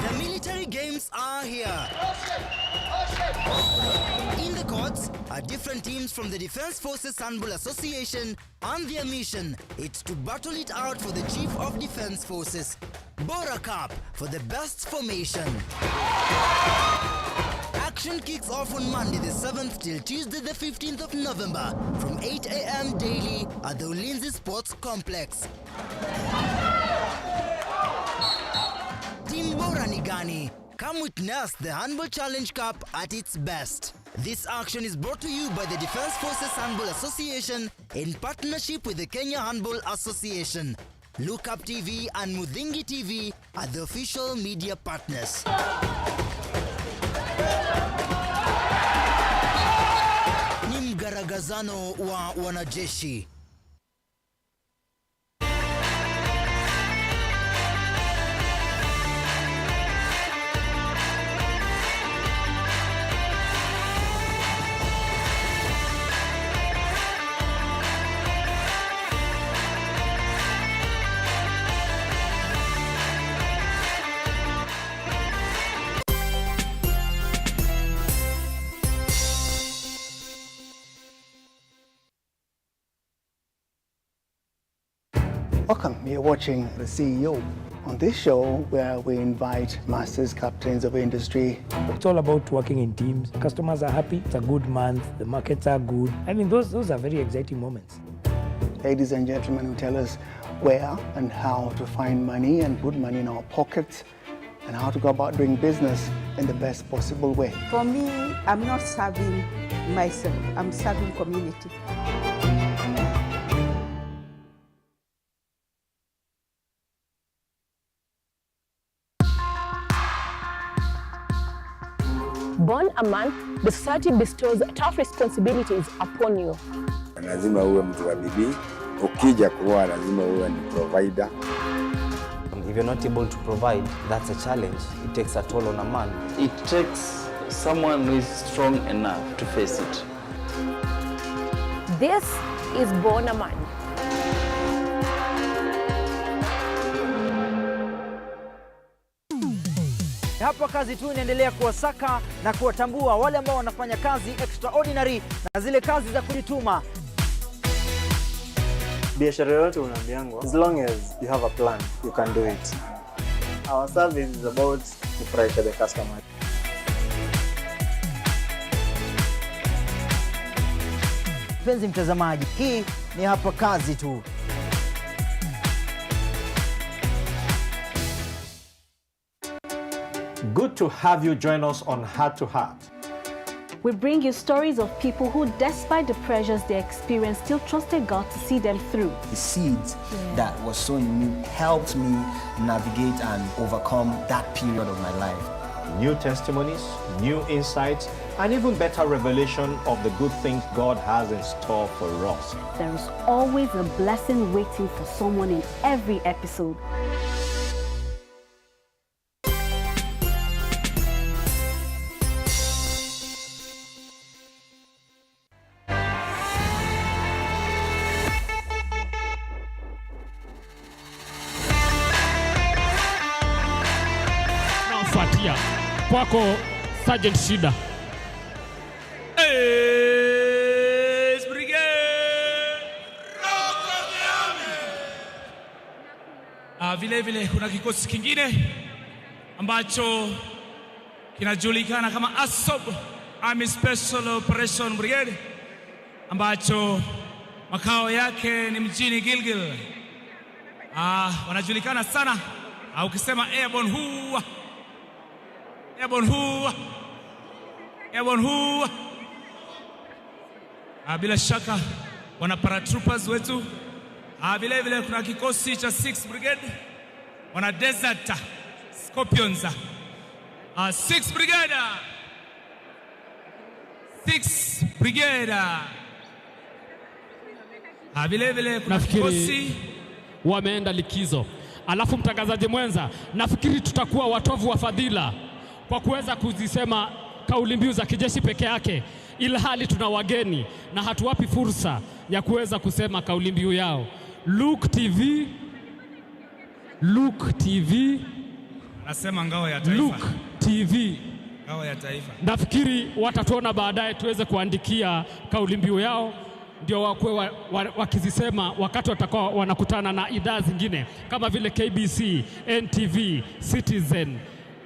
The military games are here. In the courts are different teams from the Defense Forces Handball Association, and their mission is to battle it out for the Chief of Defense Forces. Bora Cup for the best formation. Action kicks off on Monday the 7th till Tuesday the 15th of November from 8 a.m. daily at the Ulinzi Sports Complex. Team Bora Nigani, come witness the Handball Challenge Cup at its best. This action is brought to you by the Defense Forces Handball Association in partnership with the Kenya Handball Association. Lookuptv and Mudhingi TV are the official media partners. Ni mgaragazano wa wanajeshi. Welcome, you're watching The CEO. On this show, where we invite masters, captains of industry. It's all about working in teams. Customers are happy, it's a good month, the markets are good. I mean, those are very exciting moments. Ladies and gentlemen who tell us where and how to find money and put money in our pockets and how to go about doing business in the best possible way. For me, I'm not serving myself, I'm serving community. Born a man, the society bestows tough responsibilities upon you. Lazima uwe mtu wa bidii, ukija kuoa lazima uwe ni provider. If you're not able to provide, that's a challenge. It takes a toll on a man. It takes someone who is strong enough to face it. This is Born a Man. Hapa kazi tu inaendelea kuwasaka na kuwatambua wale ambao wanafanya kazi extraordinary na zile kazi za kujituma. Biashara yote unaambiangwa, as long as you have a plan, you can do it. Our service is about to pressure the customer. Mpenzi mtazamaji, hii ni hapa kazi tu. Good to have you join us on Heart to Heart. We bring you stories of people who, despite the pressures they experienced, still trusted God to see them through. The seeds that was sown in me helped me navigate and overcome that period of my life. New testimonies, new insights, and even better revelation of the good things God has in store for us. There is always a blessing waiting for someone in every episode. Nafuatia kwako Sergeant Shida. Vile vile kuna kikosi kingine ambacho kinajulikana kama ASOB, Army Special Operation Brigade, ambacho makao yake ni mjini Gilgil. Wanajulikana sana ukisema Airborne Who, Airborne Who, Airborne Who. Bila shaka wana paratroopers wetu. Vile vile kuna kikosi cha 6th Brigade, wana Desert Scorpions. 6th Brigade, 6th Brigade. Vile vile kuna kikosi wameenda likizo. Alafu mtangazaji mwenza, nafikiri tutakuwa watovu wa fadhila kwa kuweza kuzisema kauli mbiu za kijeshi peke yake, ila hali tuna wageni na hatuwapi fursa ya kuweza kusema kauli mbiu yao. Lookuptv, Nasema ngao ya taifa. Lookuptv. Ngao ya taifa. Nafikiri watatuona baadaye tuweze kuandikia kauli mbiu yao, ndio wakuwe wakizisema wakati watakuwa wanakutana na idhaa zingine kama vile KBC, NTV, Citizen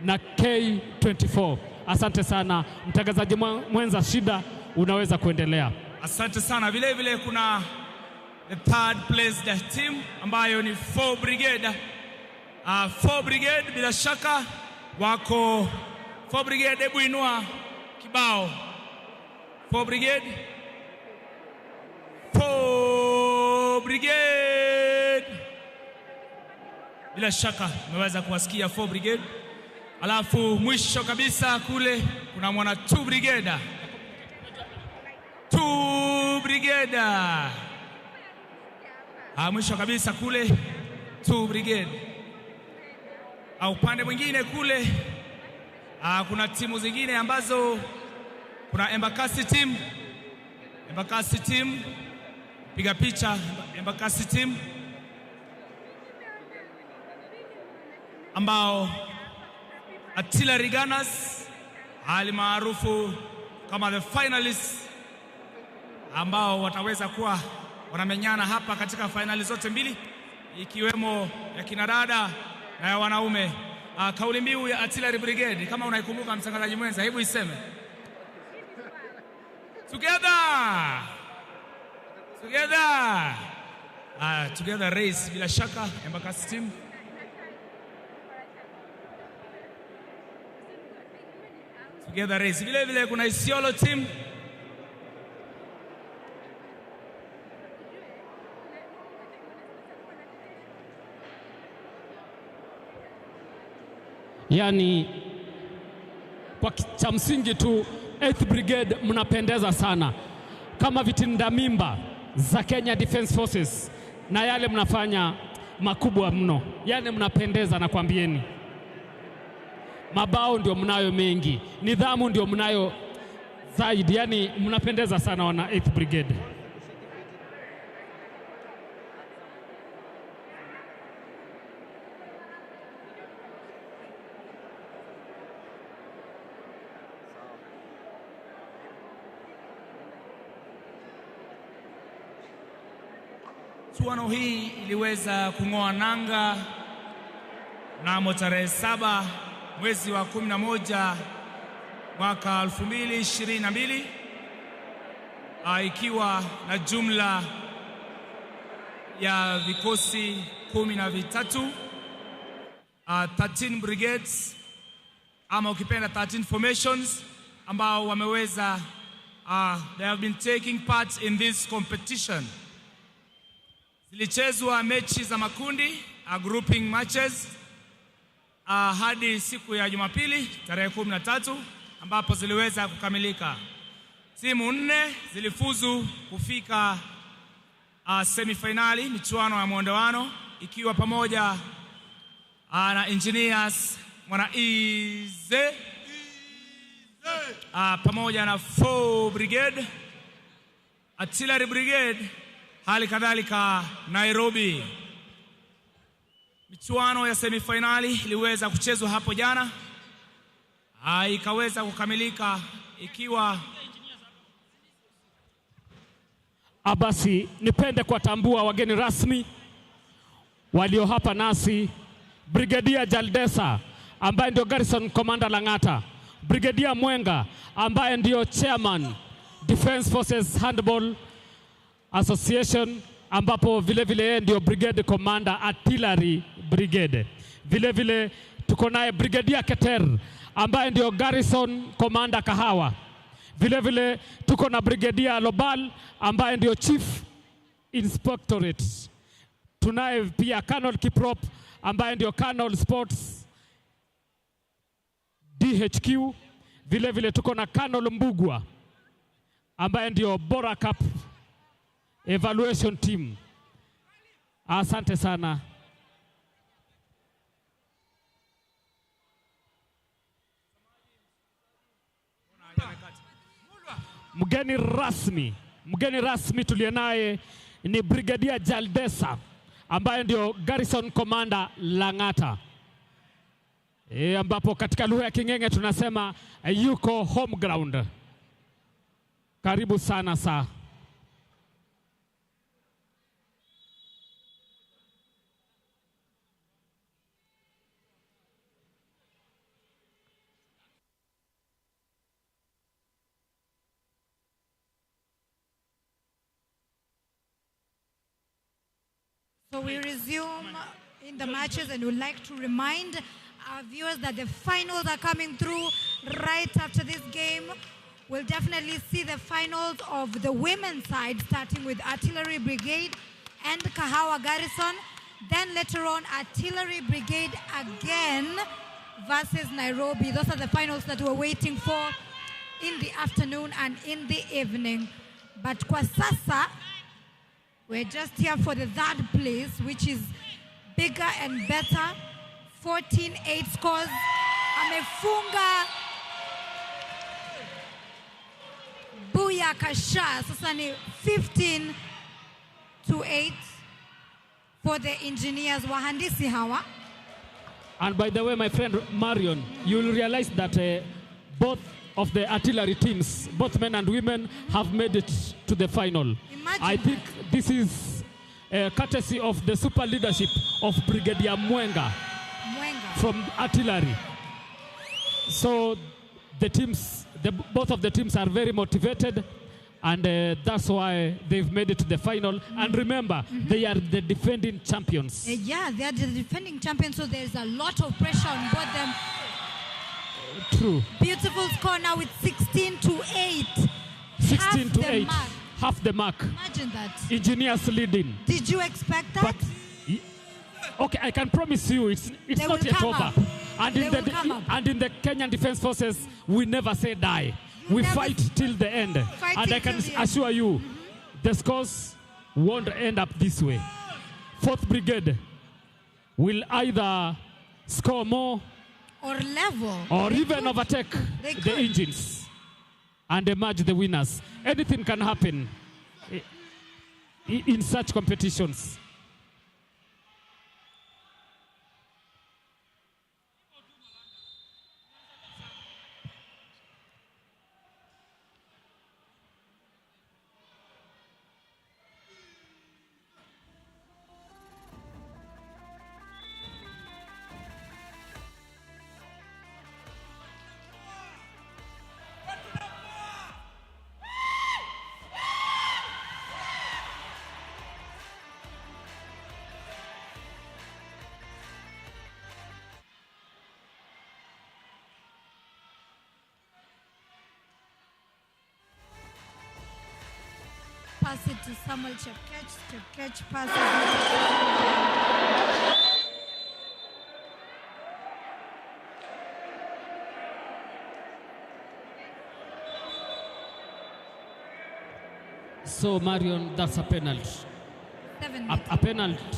na K24. Asante sana mtangazaji mwenza Shida, unaweza kuendelea. Asante sana. Vile vile kuna the third placed team ambayo ni 4 Brigade. 4 Brigade bila shaka wako 4 Brigade, hebu inua kibao. 4 Brigade. 4 Brigade. Bila shaka umeweza kuwasikia 4 Brigade. Alafu mwisho kabisa kule kuna mwana 2 Brigade. 2 Brigade. Mwisho kabisa kule 2 Brigade. Upande mwingine kule kuna timu zingine ambazo kuna Embakasi team, piga picha Embakasi team ambao Artillery Gunners hali maarufu kama the finalists ambao wataweza kuwa wanamenyana hapa katika finali zote mbili ikiwemo ya kinadada na ya wanaume. Kauli mbiu ya Artillery Brigade kama unaikumbuka mtangazaji mwenza, hebu iseme. Together. Together race bila shaka Embakasi team. Together race. Vile vile kuna Isiolo team. Yani kwa cha msingi tu 8th Brigade mnapendeza sana kama vitinda mimba za Kenya Defence Forces, na yale mnafanya makubwa mno, yani mnapendeza na kwambieni. Mabao ndio mnayo mengi, nidhamu ndio mnayo zaidi, yani mnapendeza sana wana 8th Brigade. Chuano hii iliweza kung'oa nanga mnamo tarehe 7 mwezi wa 11 mwaka 2022 ikiwa na jumla ya vikosi 13, 13 brigades ama ukipenda 13 formations ambao wameweza they have been taking part in this competition. Zilichezwa mechi za makundi, grouping matches hadi siku ya Jumapili tarehe 13 ambapo ziliweza kukamilika. Timu 4 zilifuzu kufika semifinali michuano ya mwondoano ikiwa pamoja na Engineers Mwanaize pamoja na 4 Brigade, Artillery Brigade, hali kadhalika Nairobi. Michuano ya semifinali iliweza kuchezwa hapo jana, ikaweza kukamilika ikiwa Basi nipende kuwatambua wageni rasmi walio hapa nasi. Brigadier Jaldesa ambaye ndio Garrison Commander Lang'ata, Brigadier Mwenga ambaye ndio Chairman Defence Forces Handball Association, ambapo vile vile ndio Brigade Commander Artillery Brigade. Vile vile tuko naye Brigadier Keter ambaye ndio Garrison Commander Kahawa. Vile vile tuko na Brigadier Lobal ambaye ndio Chief Inspectorate. Tunaye pia Colonel Kiprop ambaye ndio Colonel Sports DHQ. Vile vile tuko na Colonel Mbugwa ambaye ndio Bora Cup Evaluation Team. Asante sana. Mgeni rasmi tuliye naye ni Brigadier Jaldesa ambaye ndio Garrison Commander Lang'ata. Ambapo katika lugha ya King'eng'e tunasema yuko home ground. Karibu sana saa. So we resume in the matches, and would like to remind our viewers that the finals are coming through right after this game. We'll definitely see the finals of the women's side, starting with Artillery Brigade and Kahawa Garrison. Then later on, Artillery Brigade again versus Nairobi. Those are the finals that we're waiting for in the afternoon and in the evening. But kwa sasa, we're just here for the third place, which is bigger and better. 14-8 scores. Amefunga Buya Kasha. Sasa ni 15-8 for the engineers. Wahandisi hawa. And by the way, my friend Marion, you'll realize that both of the artillery teams, both men and women, have made it to the final. I think this is courtesy of the super leadership of Brigadier Mwenga from artillery. So the teams, both of the teams are very motivated, and that's why they've made it to the final. And remember, they are the defending champions. Yeah, they are the defending champions, so there's a lot of pressure on both them. True. Beautiful score now with 16-8. 16-8. Half the mark. Imagine that. Engineers leading. Did you expect that? But, okay, I can promise you it's not yet over. And in the Kenyan Defense Forces, we never say die. We fight till the end. And I can assure you, the scores won't end up this way. 4th Brigade will either score more or level, or even overtake the engines and emerge the winners. Anything can happen in such competitions. Pass it to Samuel Chepkech. Chepkech passes it. So Marion, that's a penalty. A penalty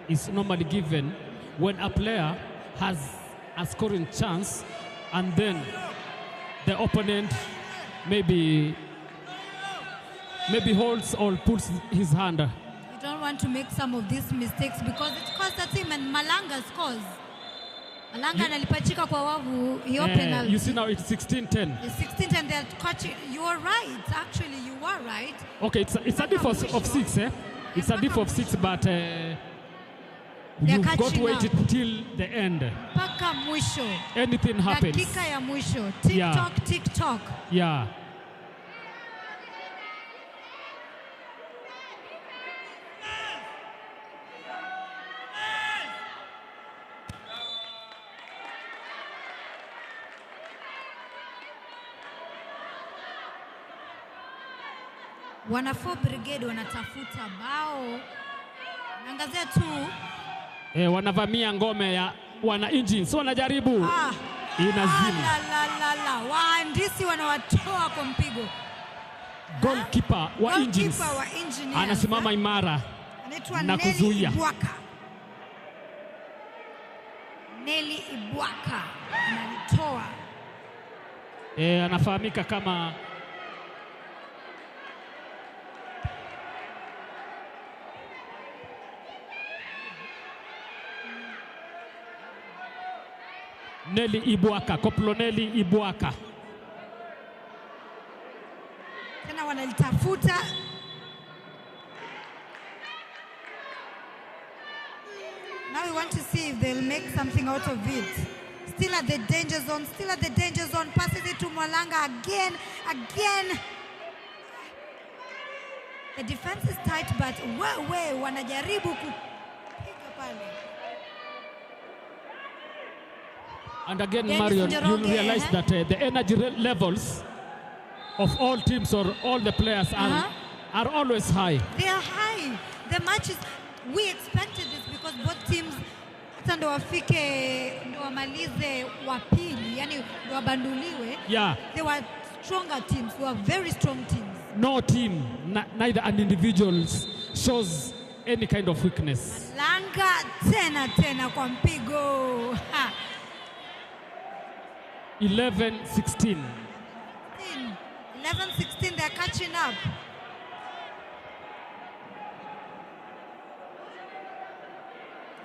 is normally given when a player has a scoring chance and then the opponent maybe holds or pulls his hand. You don't want to make some of these mistakes because it costs the team, and Malanga scores. Malanga analipachika kwa wavu hiyo penalty. You see now it's 16-10. It's 16-10. They're catching. You are right. Actually, you are right. Okay, it's a difference of 6, eh? It's a difference of 6, but you've got to wait till the end. Paka mwisho. Anything happens. Dakika ya mwisho. Tick-tock, tick-tock. Yeah. Wana 4 Brigade wanatafuta bao. Naangazia tu. Wanavamia ngome ya wana engines. Wanajaribu. Inazima. La. Wahandisi wanawatoa kwa mpigo. Goalkeeper wa engines. Anasimama imara na kuzuia. Nelly Ibwaka analitoa. Anafahamika kama Nelly Ibwaka, Koplo Nelly Ibwaka. Tena wanalitafuta. Now we want to see if they'll make something out of it. Still at the danger zone, still at the danger zone. Passes it to Mwalanga again. The defense is tight, but wanajaribu kupiga pale. And again, Marion, you'll realize that the energy levels of all teams or all the players are always high. They are high. The matches, we expected this because both teams hata ndo wafike ndo wamalize wa pili, yani ndo wabanduliwe. Yeah. They were stronger teams. They were very strong teams. No team, neither an individual shows any kind of weakness. Langa tena kwa mpigo. 11-16. 11-16, they're catching up.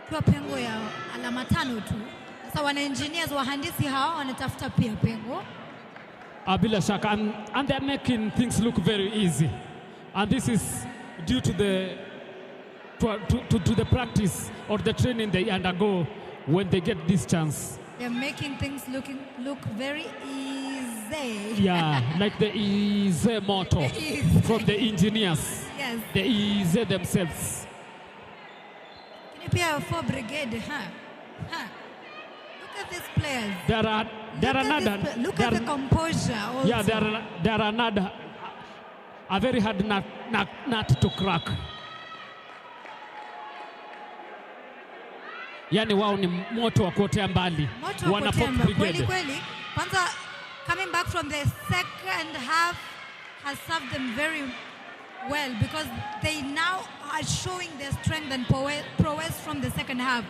Kwa pengo ya alama 5 tu. Sasa wana engineers wahandisi hao wanatafuta pia pengo. Bila shaka, and they're making things look very easy. And this is due to the the practice or the training they undergo when they get this chance. They're making things look very easy. Yeah, like the easy motto from the engineers. Yes. The easy themselves. Pia for brigade, Look at these players. Look at the composure also. Yeah, there are another a very hard nut to crack. Yani wao ni moto wa kuotea mbali. Wana brigade. Kweli. Kwanza coming back from the second half has served them very well because they now are showing their strength and prowess from the second half.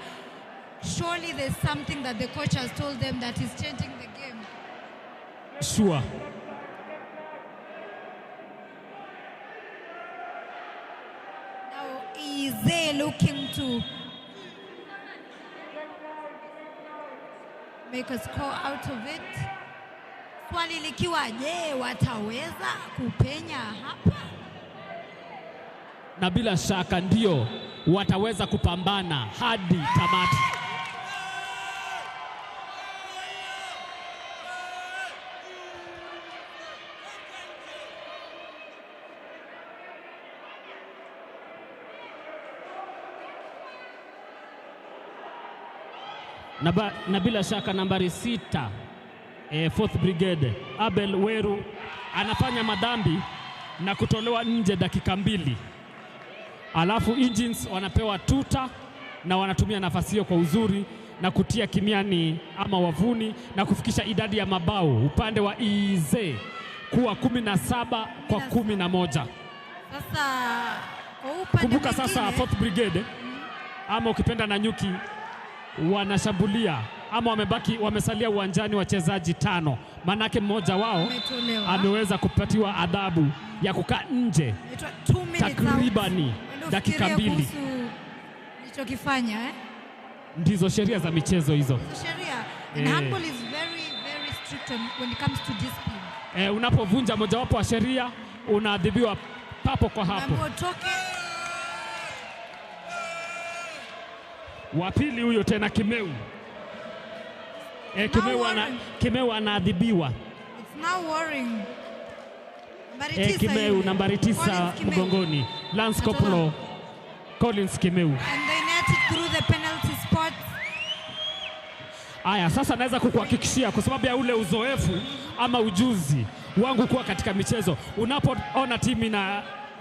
Surely there's something that the coach has told them that is changing the game. Sure. Now is they looking to make a score out of it? Swali likiwa, je, wataweza kupenya hapa? Na bila shaka ndio wataweza kupambana hadi tamati. Na bila shaka nambari 6 4th Brigade Abel Weru anafanya madhambi na kutolewa nje dakika 2. Alafu Engines wanapewa tuta na wanatumia nafasi hiyo kwa uzuri na kutia kimiani ama wavuni na kufikisha idadi ya mabao upande wa Ize kuwa 17 kwa 11. Sasa kumbuka sasa 4th Brigade ama ukipenda NANYUKI wanashambulia ama wamesalia uwanjani wachezaji 5. Manake mmoja wao ameweza kupatiwa adhabu ya kukaa nje takribani dakika 2. Nilichokifanya Ndizo sheria za michezo hizo. Sheria. And handball is very very strict when it comes to discipline. Unapovunja mojawapo wa sheria unaadhibiwa papo kwa hapo. Wa pili huyo tena Kimeu. Kimeu anaadhibiwa. It's now worrying. Kimeu nambari 9 mgongoni. Lance Koplo Collins Kimeu. And they net it through the penalty spot. Aya, sasa naweza kukuhakikishia kwa sababu ya ule uzoefu ama ujuzi wangu kuwa katika michezo. Unapoona timu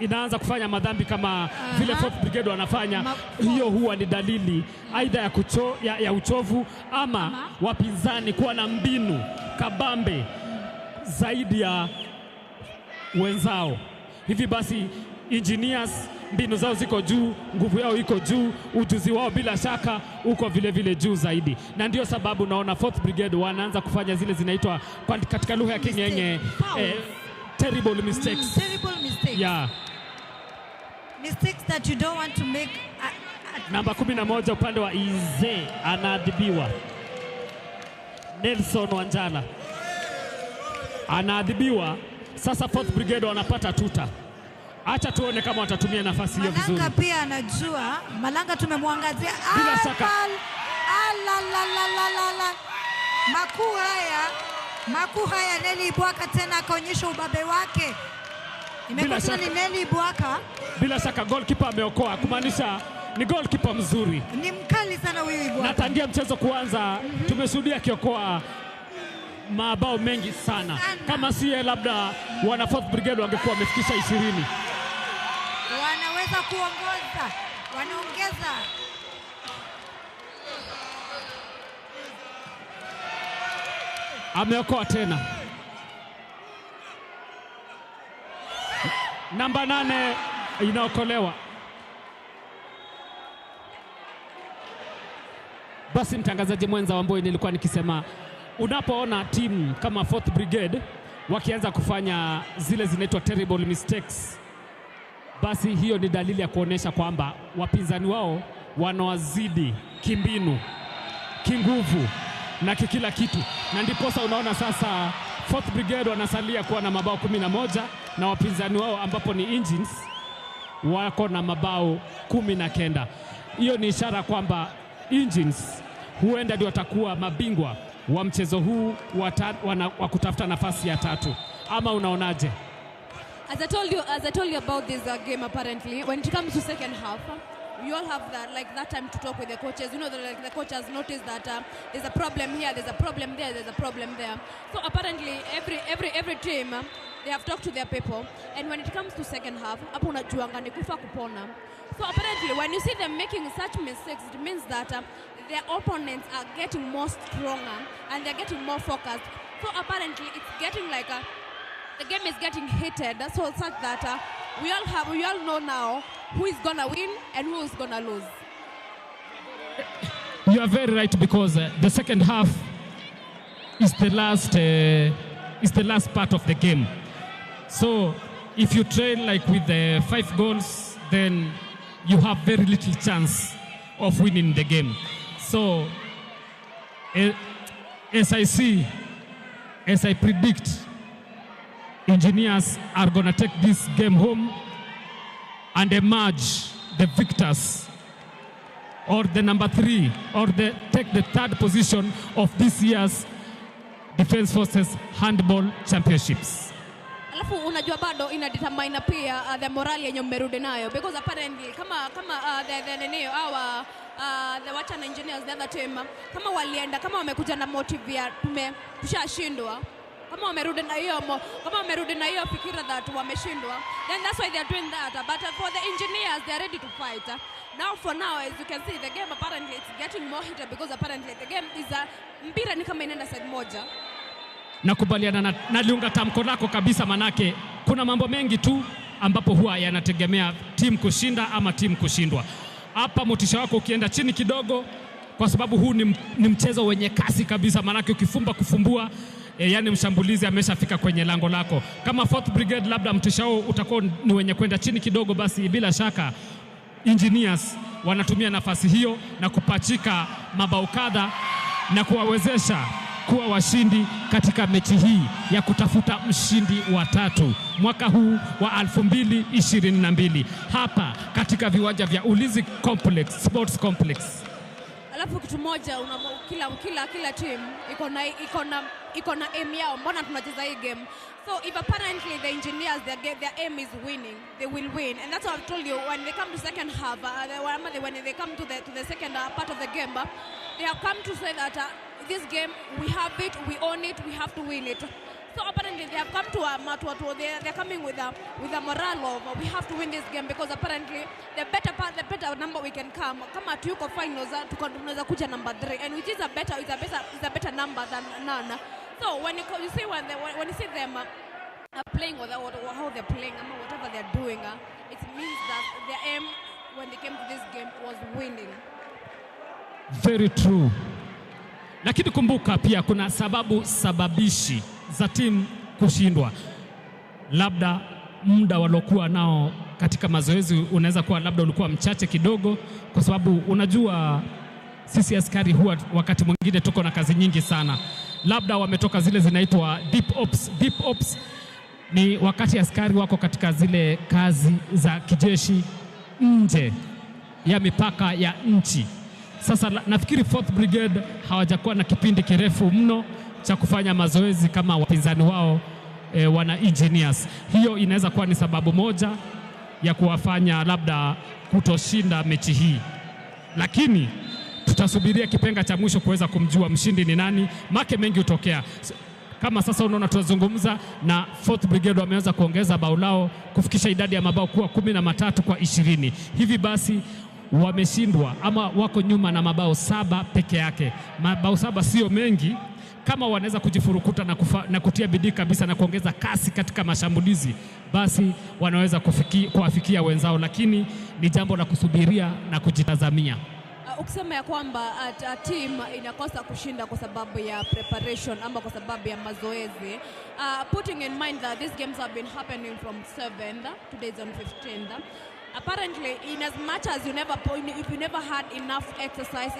inaanza kufanya madhambi kama vile 4th Brigade wanafanya, hiyo huwa ni dalili aidha ya uchovu ama wapinzani kuwa na mbinu kabambe zaidi ya wenzao. Hivi basi engineers mbinu zao ziko juu, nguvu yao iko juu, ujuzi wao bila shaka uko vile juu zaidi. Na ndio sababu naona 4th Brigade wanaanza kufanya zile zinaitwa katika lugha ya King'eng'e terrible mistakes. Terrible mistakes. Yeah. Mistakes that you don't want to make. Namba 11 upande wa Ize anaadhibiwa. Nelson Wanjala anaadhibiwa. Sasa Fourth Brigade wanapata tuta. Acha tuone kama watatumia nafasi hiyo vizuri. Malanga pia anajua. Malanga tumemwangazia. Bila shaka. Makuu haya Neli Ibwaka tena akaonyesha ubabe wake. Imekuwa ni Neli Ibwaka. Bila shaka goalkeeper ameokoa, kumaanisha ni goalkeeper mzuri. Ni mkali sana huyu Ibwaka. Na tangia mchezo kuanza tumeshuhudia akiokoa mabao mengi sana. Kama siye labda wana Fourth Brigade wangekuwa wamefikisha 20. Wanaweza kuongoza. Wanaongeza. Ameokoa tena. Namba 8 inaokolewa. Basi mtangazaji mwenza Wamboi, nilikuwa nikisema unapoona timu kama Fourth Brigade wakianza kufanya zile zinaitwa terrible mistakes, basi hiyo ni dalili ya kuonesha kwamba wapinzani wao wanawazidi kimbinu, kinguvu na kikila kitu. Na ndiposa unaona sasa Fourth Brigade wanasalia kuwa na mabao 11 na wapinzani wao ambapo ni Engines wako na mabao 19. Hiyo ni ishara kwamba Engines huenda ndio watakuwa mabingwa wa mchezo huu wa kutafuta nafasi ya 3. Ama unaonaje? As I told you about this game, apparently when it comes to second half, we all have that time to talk with the coaches. You know, the coaches notice that there's a problem here, there's a problem there, there's a problem there. So apparently every team they have talked to their people, and when it comes to second half, hapo unajuanga ni kufa kupona. So apparently when you see them making such mistakes, it means that their opponents are getting more stronger and they're getting more focused. So apparently it's getting like the game is getting heated, so such that we all know now who is gonna win and who is gonna lose. You are very right, because the second half is the last part of the game. So if you trail like with the 5 goals, then you have very little chance of winning the game. So as I predict, Engineers are going to take this game home and emerge the victors, or the number 3, or take the 3rd position of this year's Defense Forces Handball Championships. Alafu unajua bado ina determine pia the morale yenye mmerudi nayo, because apparently kama the Wachana Engineers, the other team, kama walienda, kama wamekuja na motive ya tushashindwa, kama wamerudi na hiyo fikira that wameshindwa, then that's why they are doing that. But for the Engineers, they are ready to fight. Now for now, as you can see, the game apparently it's getting more heated, because apparently the game is mpira ni kama inaenda side moja. Nakubaliana na liunga tamko lako kabisa, manake kuna mambo mengi tu ambapo huwa yanategemea timu kushinda ama timu kushindwa. Hapa motisha wako ukienda chini kidogo, kwa sababu huu ni mchezo wenye kasi kabisa, manake ukifumba kufumbua, yani mshambulizi ameshafika kwenye lango lako. Kama Fourth Brigade labda mtisha wao utakuwa ni wenye kwenda chini kidogo, basi bila shaka Engineers wanatumia nafasi hiyo na kupachika mabao kadha na kuwawezesha kuwa washindi katika mechi hii ya kutafuta mshindi wa 3 mwaka huu wa 2022 hapa katika viwanja vya Ulinzi Sports Complex. Alafu kitu moja, kila team iko na aim yao, mbona tunacheza hii game. So if apparently the Engineers, their aim is winning, they will win. And that's what I've told you, when they come to second half, when they come to the second part of the game, they have come to say that this game, we have it, we own it, we have to win it. So apparently they have come to they're coming with a morale of we have to win this game, because apparently the better number we can come. Kama tuko finals, tunaweza kuja number 3, and which is a better number than none. So when you see them playing, or how they're playing, whatever they're doing, it means that their aim when they came to this game was winning. Very true. Lakini kumbuka pia kuna sababishi za timu kushindwa. Labda muda walokuwa nao katika mazoezi unaweza kuwa labda ulikuwa mchache kidogo, kwa sababu unajua sisi askari huwa wakati mwingine tuko na kazi nyingi sana. labda wametoka zile zinaitwa deep ops. Deep ops ni wakati askari wako katika zile kazi za kijeshi nje ya mipaka ya nchi. Sasa nafikiri 4th Brigade hawajakuwa na kipindi kirefu mno cha kufanya mazoezi kama wapinzani wao wana engineers. Hiyo inaweza kuwa ni sababu moja ya kuwafanya labda kutoshinda mechi hii, lakini tutasubiria kipenga cha mwisho kuweza kumjua mshindi ni nani. Make mengi utokea. Kama sasa unaona tunazungumza na 4th Brigade wameweza kuongeza bao lao kufikisha idadi ya mabao kuwa 13 kwa 20. Hivi basi wameshindwa ama wako nyuma na mabao 7 peke yake. Mabao 7 sio mengi. Kama wanaweza kujifurukuta na kutia bidii kabisa na kuongeza kasi katika mashambulizi, basi wanaweza kuwafikia wenzao, lakini ni jambo la kusubiria na kujitazamia. Ukisema ya kwamba team inakosa kushinda kwa sababu ya preparation ama kwa sababu ya mazoezi, putting in mind that these games have been happening from 7th, today's on 15th. Apparently, in as much as if you never had enough exercise,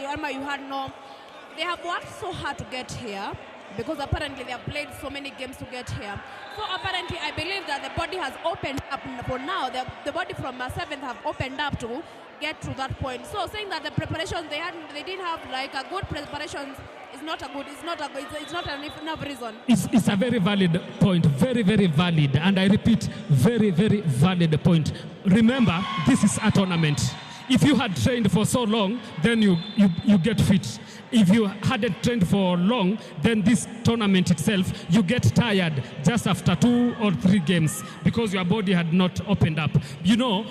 they have worked so hard to get here, because apparently they have played so many games to get here. So apparently I believe that the body has opened up for now. The body from 7th have opened up to get to that point. So saying that the preparations they didn't have like a good preparations is not enough reason. It's a very valid point, very, very valid, and I repeat, very, very valid point. Remember, this is a tournament. If you had trained for so long, then you get fit. If you hadn't trained for long, then this tournament itself, you get tired just after 2 or 3 games because your body had not opened up. You know,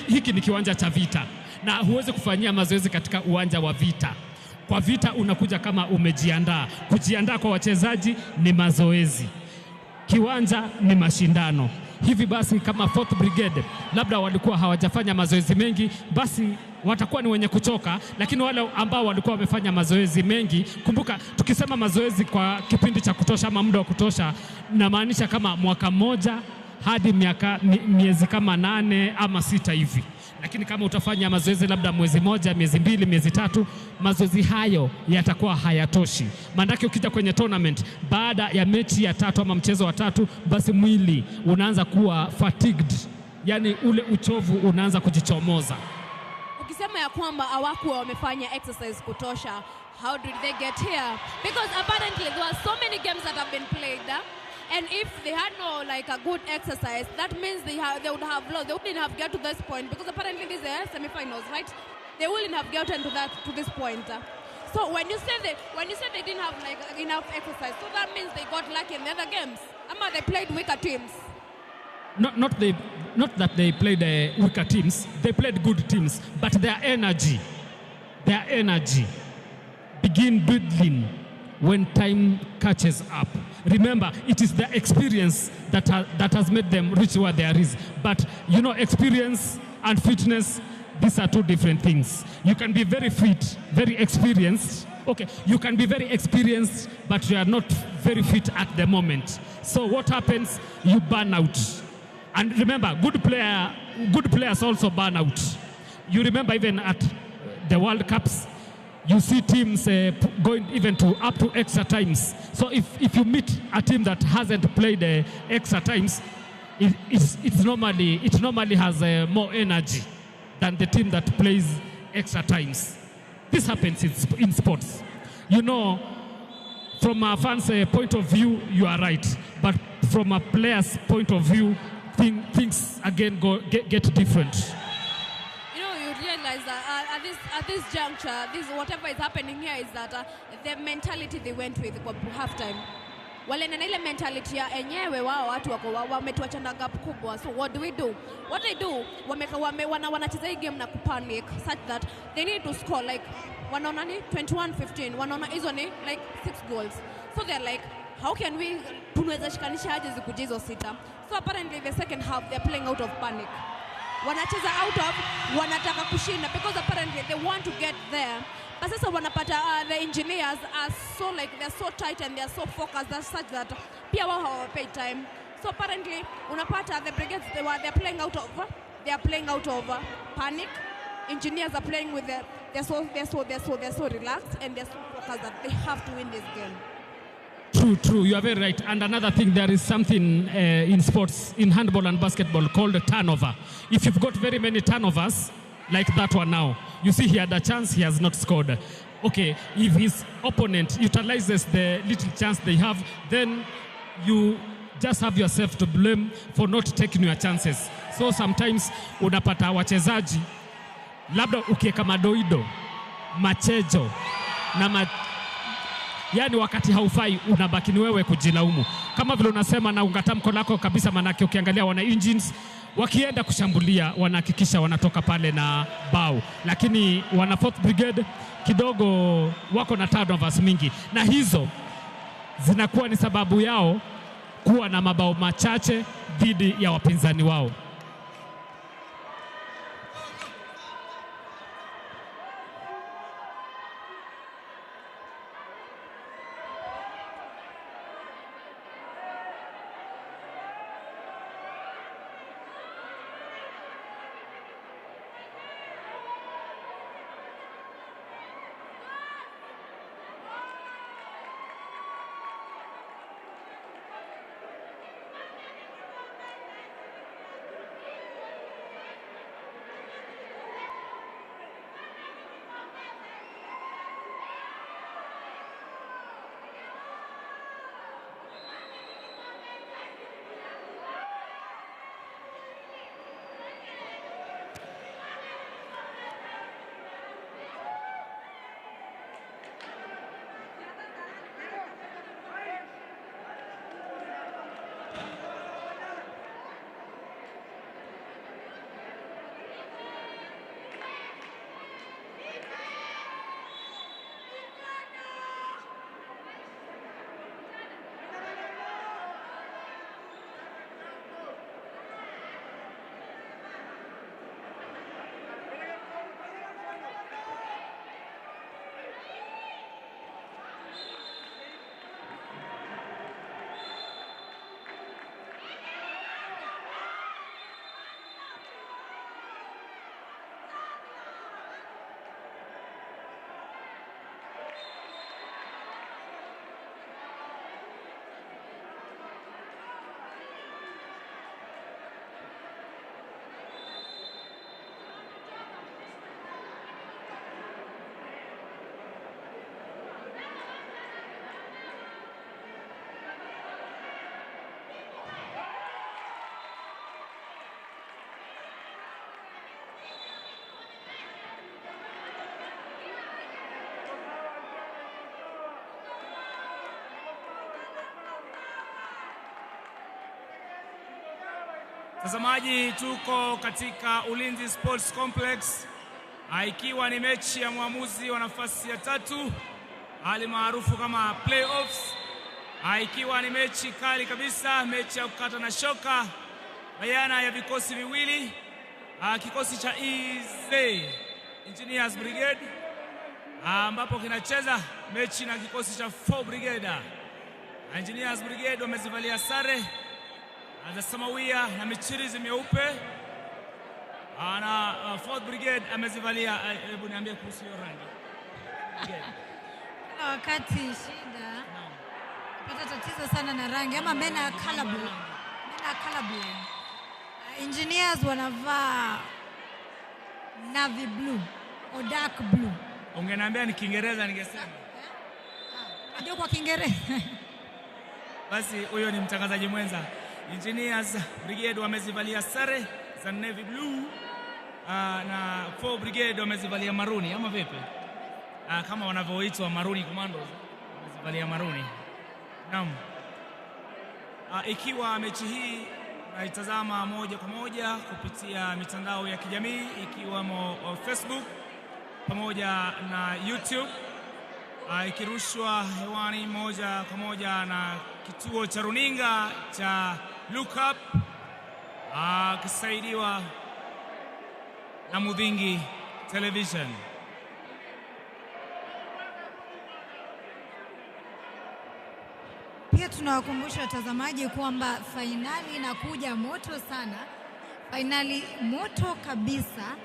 hiki ni kiwanja cha vita, na huwezi kufanyia mazoezi katika uwanja wa vita. Kwa vita unakuja kama umejiandaa. Kujiandaa kwa wachezaji ni mazoezi, kiwanja ni mashindano. Hivi basi kama 4th Brigade labda walikuwa hawajafanya mazoezi mengi, basi watakuwa ni wenye kuchoka, lakini wale ambao walikuwa wamefanya mazoezi mengi, kumbuka tukisema mazoezi kwa kipindi cha kutosha ama muda wa kutosha, namaanisha kama mwaka mmoja hadi miezi kama 8 ama 6 hivi. Lakini kama utafanya mazoezi labda mwezi moja, miezi 2, miezi 3, mazoezi hayo yatakuwa hayatoshi. Maanake ukija kwenye tournament baada ya mechi ya 3 ama mchezo wa 3, basi mwili unaanza kuwa fatigued, yani ule uchovu unaanza kujichomoza. Ukisema ya kwamba hawakuwa wamefanya exercise kutosha, how did they get here? Because apparently there were so many games that have been played, and if they had no like a good exercise, that means they would have lost. They wouldn't have got to this point, because apparently these are semi-finals, right? They wouldn't have gotten to this point. So when you say they didn't have like enough exercise, so that means they got lucky in the other games. Ama they played weaker teams. Not that they played weaker teams. They played good teams, but their energy begin building when time catches up. Remember, it is the experience that has made them reach where they are. But you know, experience and fitness, these are two different things. You can be very fit, very experienced. Okay, you can be very experienced, but you are not very fit at the moment. So what happens? You burn out. And remember, good players also burn out. You remember even at the World Cups, you see teams going even up to extra times. So if you meet a team that hasn't played extra times, it normally has more energy than the team that plays extra times. This happens in sports. You know, from a fan's point of view, you are right. But from a player's point of view, things again get different. Realize that at this juncture, whatever is happening here is that the mentality they went with kwa halftime. Wale na ile mentality ya enyewe wao watu wako wametuacha na gap kubwa. So what do? What they do, wanacheza hii game na kupanic such that they need to score like wanaona ni 21-15, wanaona hizo ni like 6 goals. So they're like, how can we tunaweza shikanisha aje zikuje hizo 6? So apparently the second half they're playing out of panic. Wanacheza out of wanataka kushinda because apparently they want to get there. But sasa wanapata the engineers are so like they're so tight and they're so focused as such that pia wao hawapay time. So apparently unapata the brigades they're playing out of panic engineers are playing with they're so relaxed and they're so focused that they have to win this game. True. You are very right. And another thing, there is something in sports, in handball and basketball, called a turnover. If you've got very many turnovers, like that one now, you see he had a chance, he has not scored. Okay, if his opponent utilizes the little chance they have, then you just have yourself to blame for not taking your chances. So sometimes unapata wachezaji labda ukieka madoido, machejo na yani wakati haufai unabaki ni wewe kujilaumu. Kama vile unasema na ungatamko lako kabisa, manake ukiangalia wana engines wakienda kushambulia wanahakikisha wanatoka pale na bao, lakini wana 4th Brigade kidogo wako na turnovers mingi, na hizo zinakuwa ni sababu yao kuwa na mabao machache dhidi ya wapinzani wao. Watazamaji, tuko katika Ulinzi Sports Complex, ikiwa ni mechi ya mwamuzi wa nafasi ya 3 hali maarufu kama playoffs, ikiwa ni mechi kali kabisa, mechi ya kukata na shoka bayana ya vikosi viwili, kikosi cha EZ Engineers Brigade ambapo kinacheza mechi na kikosi cha 4 Brigade. Engineers Brigade wamezivalia sare za samawia na michirizi meupe, na 4th Brigade amezivalia, hebu niambie kuhusu hiyo rangi. Kila wakati shida pata tatizo sana na rangi ama mena colorblind. Engineers wanavaa navy blue au dark blue. Ungeniambia ni Kiingereza ningesema. Ndio kwa Kiingereza. Basi huyo ni mtangazaji mwenza. Engineers Brigade wamezivalia sare za navy blue, na 4 Brigade wamezivalia maruni ama vipi? Kama wanavyoitwa maruni commandos, wamezivalia maruni. Naam. Ikiwa mechi hii naitazama moja kwa moja kupitia mitandao ya kijamii ikiwemo Facebook pamoja na YouTube, ikirushwa hewani moja kwa moja na kituo cha runinga cha Lookup, kisaidiwa na Mudhingi Television. Pia tunawakumbusha watazamaji kwamba fainali inakuja moto sana, fainali moto kabisa,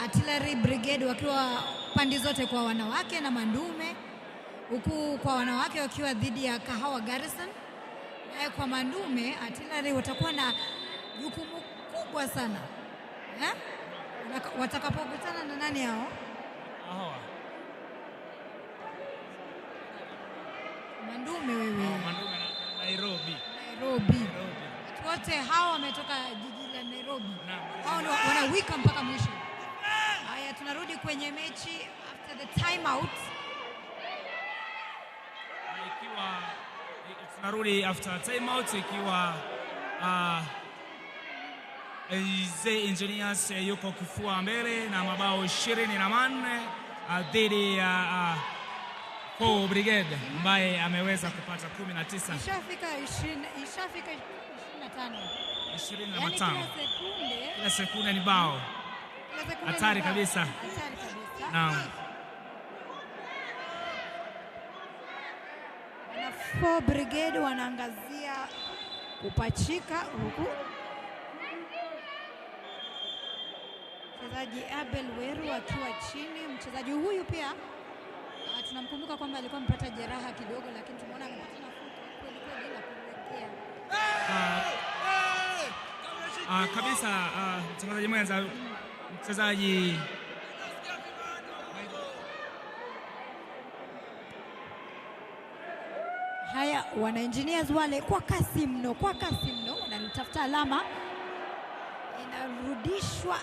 Artillery Brigade wakiwa pande zote kwa wanawake na mandume, huku kwa wanawake wakiwa dhidi ya Kahawa Garrison. Na kwa mandume Artillery watakuwa na jukumu kubwa sana watakapokutana na nani hao? Mandume wewe. Mandume na Nairobi. Watu wote hao wametoka jiji la Nairobi. Hao wanawika mpaka mwisho. Haya, tunarudi kwenye mechi after the time out. Tunarudi after time out ikiwa Engineers yuko kifua mbele na mabao 24 dhidi ya Brigade ambaye ameweza kupata 19. Ishafika 25. Kila sekunde ni bao. Hatari kabisa. Naam. Na Brigade wanaangazia kupachika huku. Mchezaji Abel Weru akiwa chini. Mchezaji huyu pia tunamkumbuka kwamba alikuwa amepata jeraha kidogo, lakini tumeona amepata nafuu kweli kweli na kurejea. Kabisa mchezaji mwenza, mchezaji haya wana Engineers wale kwa kasi mno wanatafuta alama, inarudishwa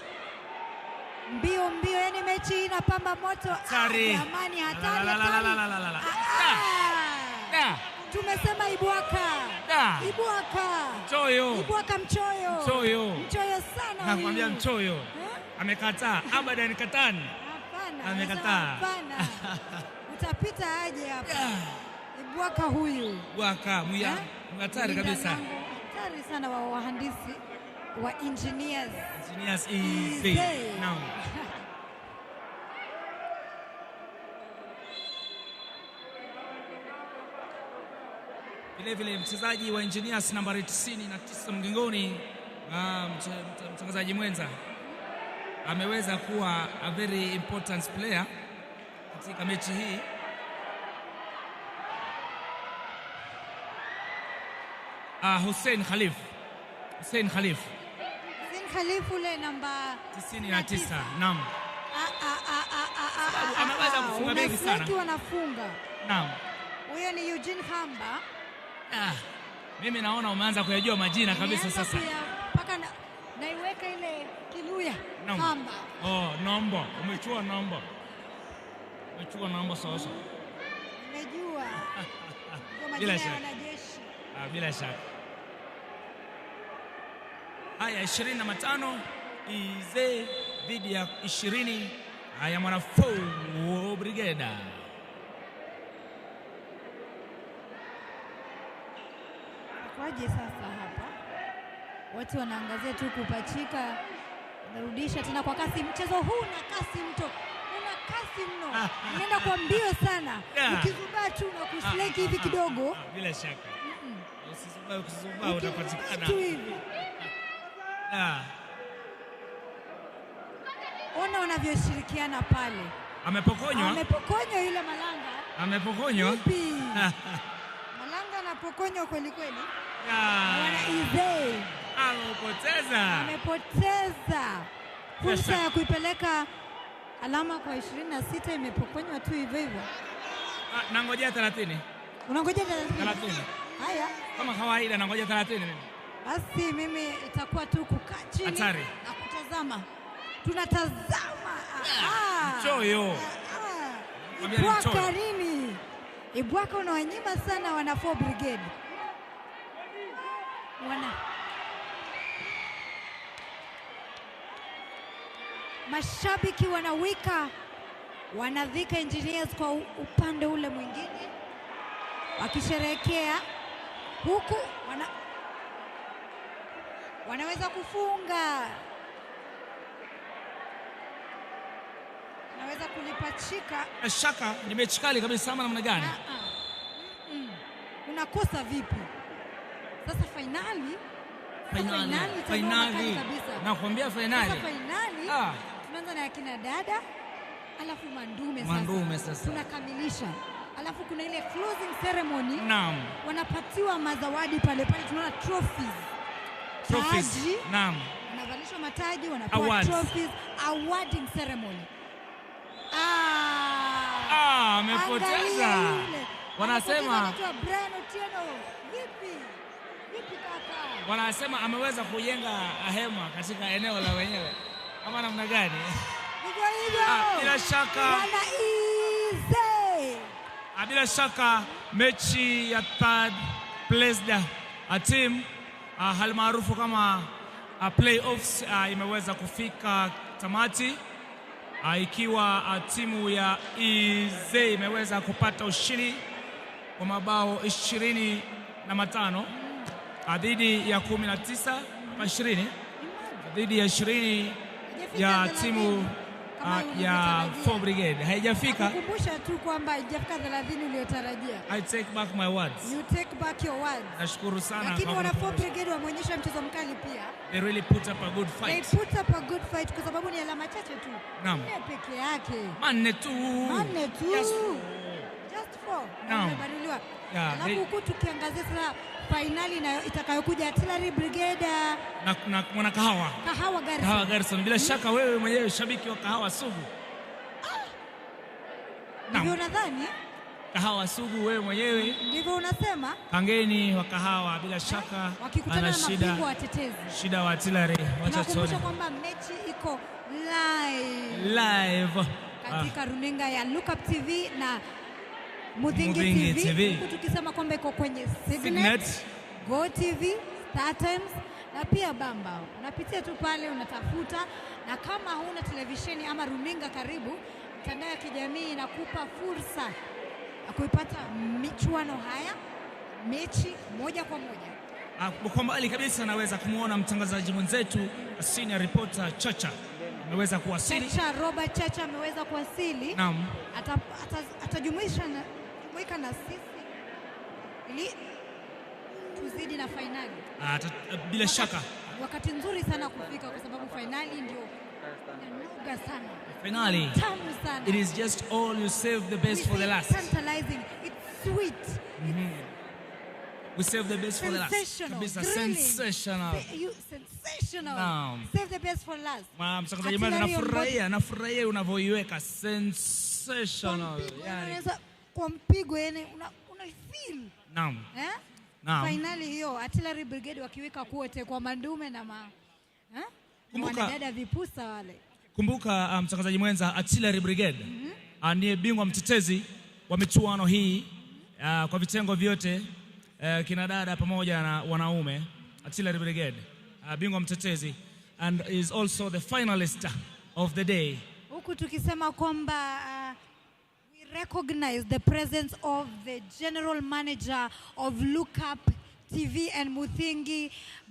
mbio, yani mechi inapamba moto. Jamani, hatari. Tumesema Ibwaka mchoyo sana. Nakwambia mchoyo. Amekataa. Abadan katani. Amekataa. Utapita aje hapa? Ibwaka huyu. Ibwaka hatari kabisa. Hatari sana wa wahandisi wa Engineers easy. Naam. Vile mchezaji wa Engineers nambari 99 mgongoni, mtangazaji mwenza, ameweza kuwa a very important player katika mechi hii. Hussein Khalif ule namba 99. Naam. Ameweza kufunga mengi sana. Wanafunga. Naam. Huyo ni Eugene Hamba. Mimi naona umeanza kuyajua majina kabisa sasa. Paka naiweka ile Kiluya Hamba. Namba. Umechua namba sasa. Nimejua. Kwa majina ya wanajeshi. Bila shaka. Haya 25 ize dhidi ya 20 ya mwana Brigade. Kwaje sasa hapa? Watu wanaangazia tu kupachika, narudisha tena kwa kasi. Mchezo huu una kasi mno. Unaenda kwa mbio sana. Ukizubaa tu na kusleki hivi kidogo. Bila shaka. Ukizubaa utapatikana. Ona wanavyoshirikiana pale. Amepokonywa yule Malanga. Amepokonywa. Malanga anapokonywa kweli. Amepoteza fursa ya kuipeleka alama kwa 26, imepokonywa tu hivyo. Nangojea 30. Unangojea 30? Haya. Kama kawaida nangojea 30 mimi. Basi mimi itakuwa tu kukaa chini na kutazama. Tunatazama. Mchoyo. Ibwaka nini? Ibwaka unawanyima sana wana Brigade. Mashabiki wanawika, wanadhika Engineers kwa upande ule mwingine wakisherehekea, huku wanaweza kufunga, naweza kulipachika. Shaka ni mechi kali kabisa, ama namna gani? Unakosa vipi sasa? Fainali. Nakwambia fainali. tunaanza na akina dada, alafu mandume sasa. Tunakamilisha. Alafu kuna ile closing ceremony. Naam. Wanapatiwa mazawadi pale tunaona trophies. Naam. Wanavalishwa mataji, wanapewa trophies, awarding ceremony. Amepoteza. Wanasema wanasema ameweza kujenga hema katika eneo la wenyewe. Ama namna gani? Bila shaka. Bila shaka mechi ya third placed team halmaarufu kama playoffs imeweza kufika tamati, ikiwa timu ya EZ imeweza kupata ushindi kwa mabao 25 dhidi ya 19 20 dhidi ya 20 ya timu ya BRIGADE. Haijafika. Kukumbusha tu kwamba haijafika 30 uliyotarajia. I take back my words. You take back your words. Nashukuru sana. Lakini wana BRIGADE wameonyesha mchezo mkali pia. They really put up a good fight. They put up a good fight kwa sababu ni alama chache tu. Naam. Peke yake. Manne tu. Yes. Just 4. Naam. Wamebadiliwa. Alafu huku tukiangazia sasa finali na itakayokuja Artillery Brigade na Kahawa Garrison. Bila shaka wewe mwenyewe shabiki wa Kahawa sugu. Ndivyo nadhani? Kahawa sugu wewe mwenyewe. Ndivyo unasema? Kangeni wa Kahawa bila shaka ana shida wa Artillery. Wacha tuone kwamba mechi iko live katika runinga ya Lookuptv na Muthingi TV. Tukisema kwamba iko kwenye Signet, Go TV, Star Times na pia Bamba. Unapitia tu pale unatafuta, na kama huna televisheni ama runinga karibu, mitandao ya kijamii inakupa fursa ya kuipata michuano haya, mechi moja kwa moja. Kwa mbali kabisa naweza kumuona mtangazaji mwenzetu senior reporter Chacha ameweza kuwasili. Robert Chacha ameweza kuwasili. Naam. Atajumuika na sisi ili tuzidi na finali. Bila shaka. Wakati nzuri sana kufika kwa sababu finali ndio inanuga sana. Finali. Tamu sana. It is just all you save the best for the last. Tantalizing. It's sweet. We save the best for the last. Sensational. Sensational. Naam. Save the best for last. Msikilizaji mmoja nafurahia unavyoiweka sensational. Yani kwa mpigo yani una feel. Naam. Naam. Finali hiyo Artillery Brigade wakiweka kuote kwa mandume na kumbuka dada vipusa wale. Kumbuka mtangazaji mwenza, Artillery Brigade ndiye bingwa mtetezi wa michuano hii kwa vitengo vyote, kina dada pamoja na wanaume. Artillery Brigade bingwa mtetezi and is also the finalist of the day. Huku tukisema kwamba we recognize the presence of the general manager of Lookuptv and Muthingi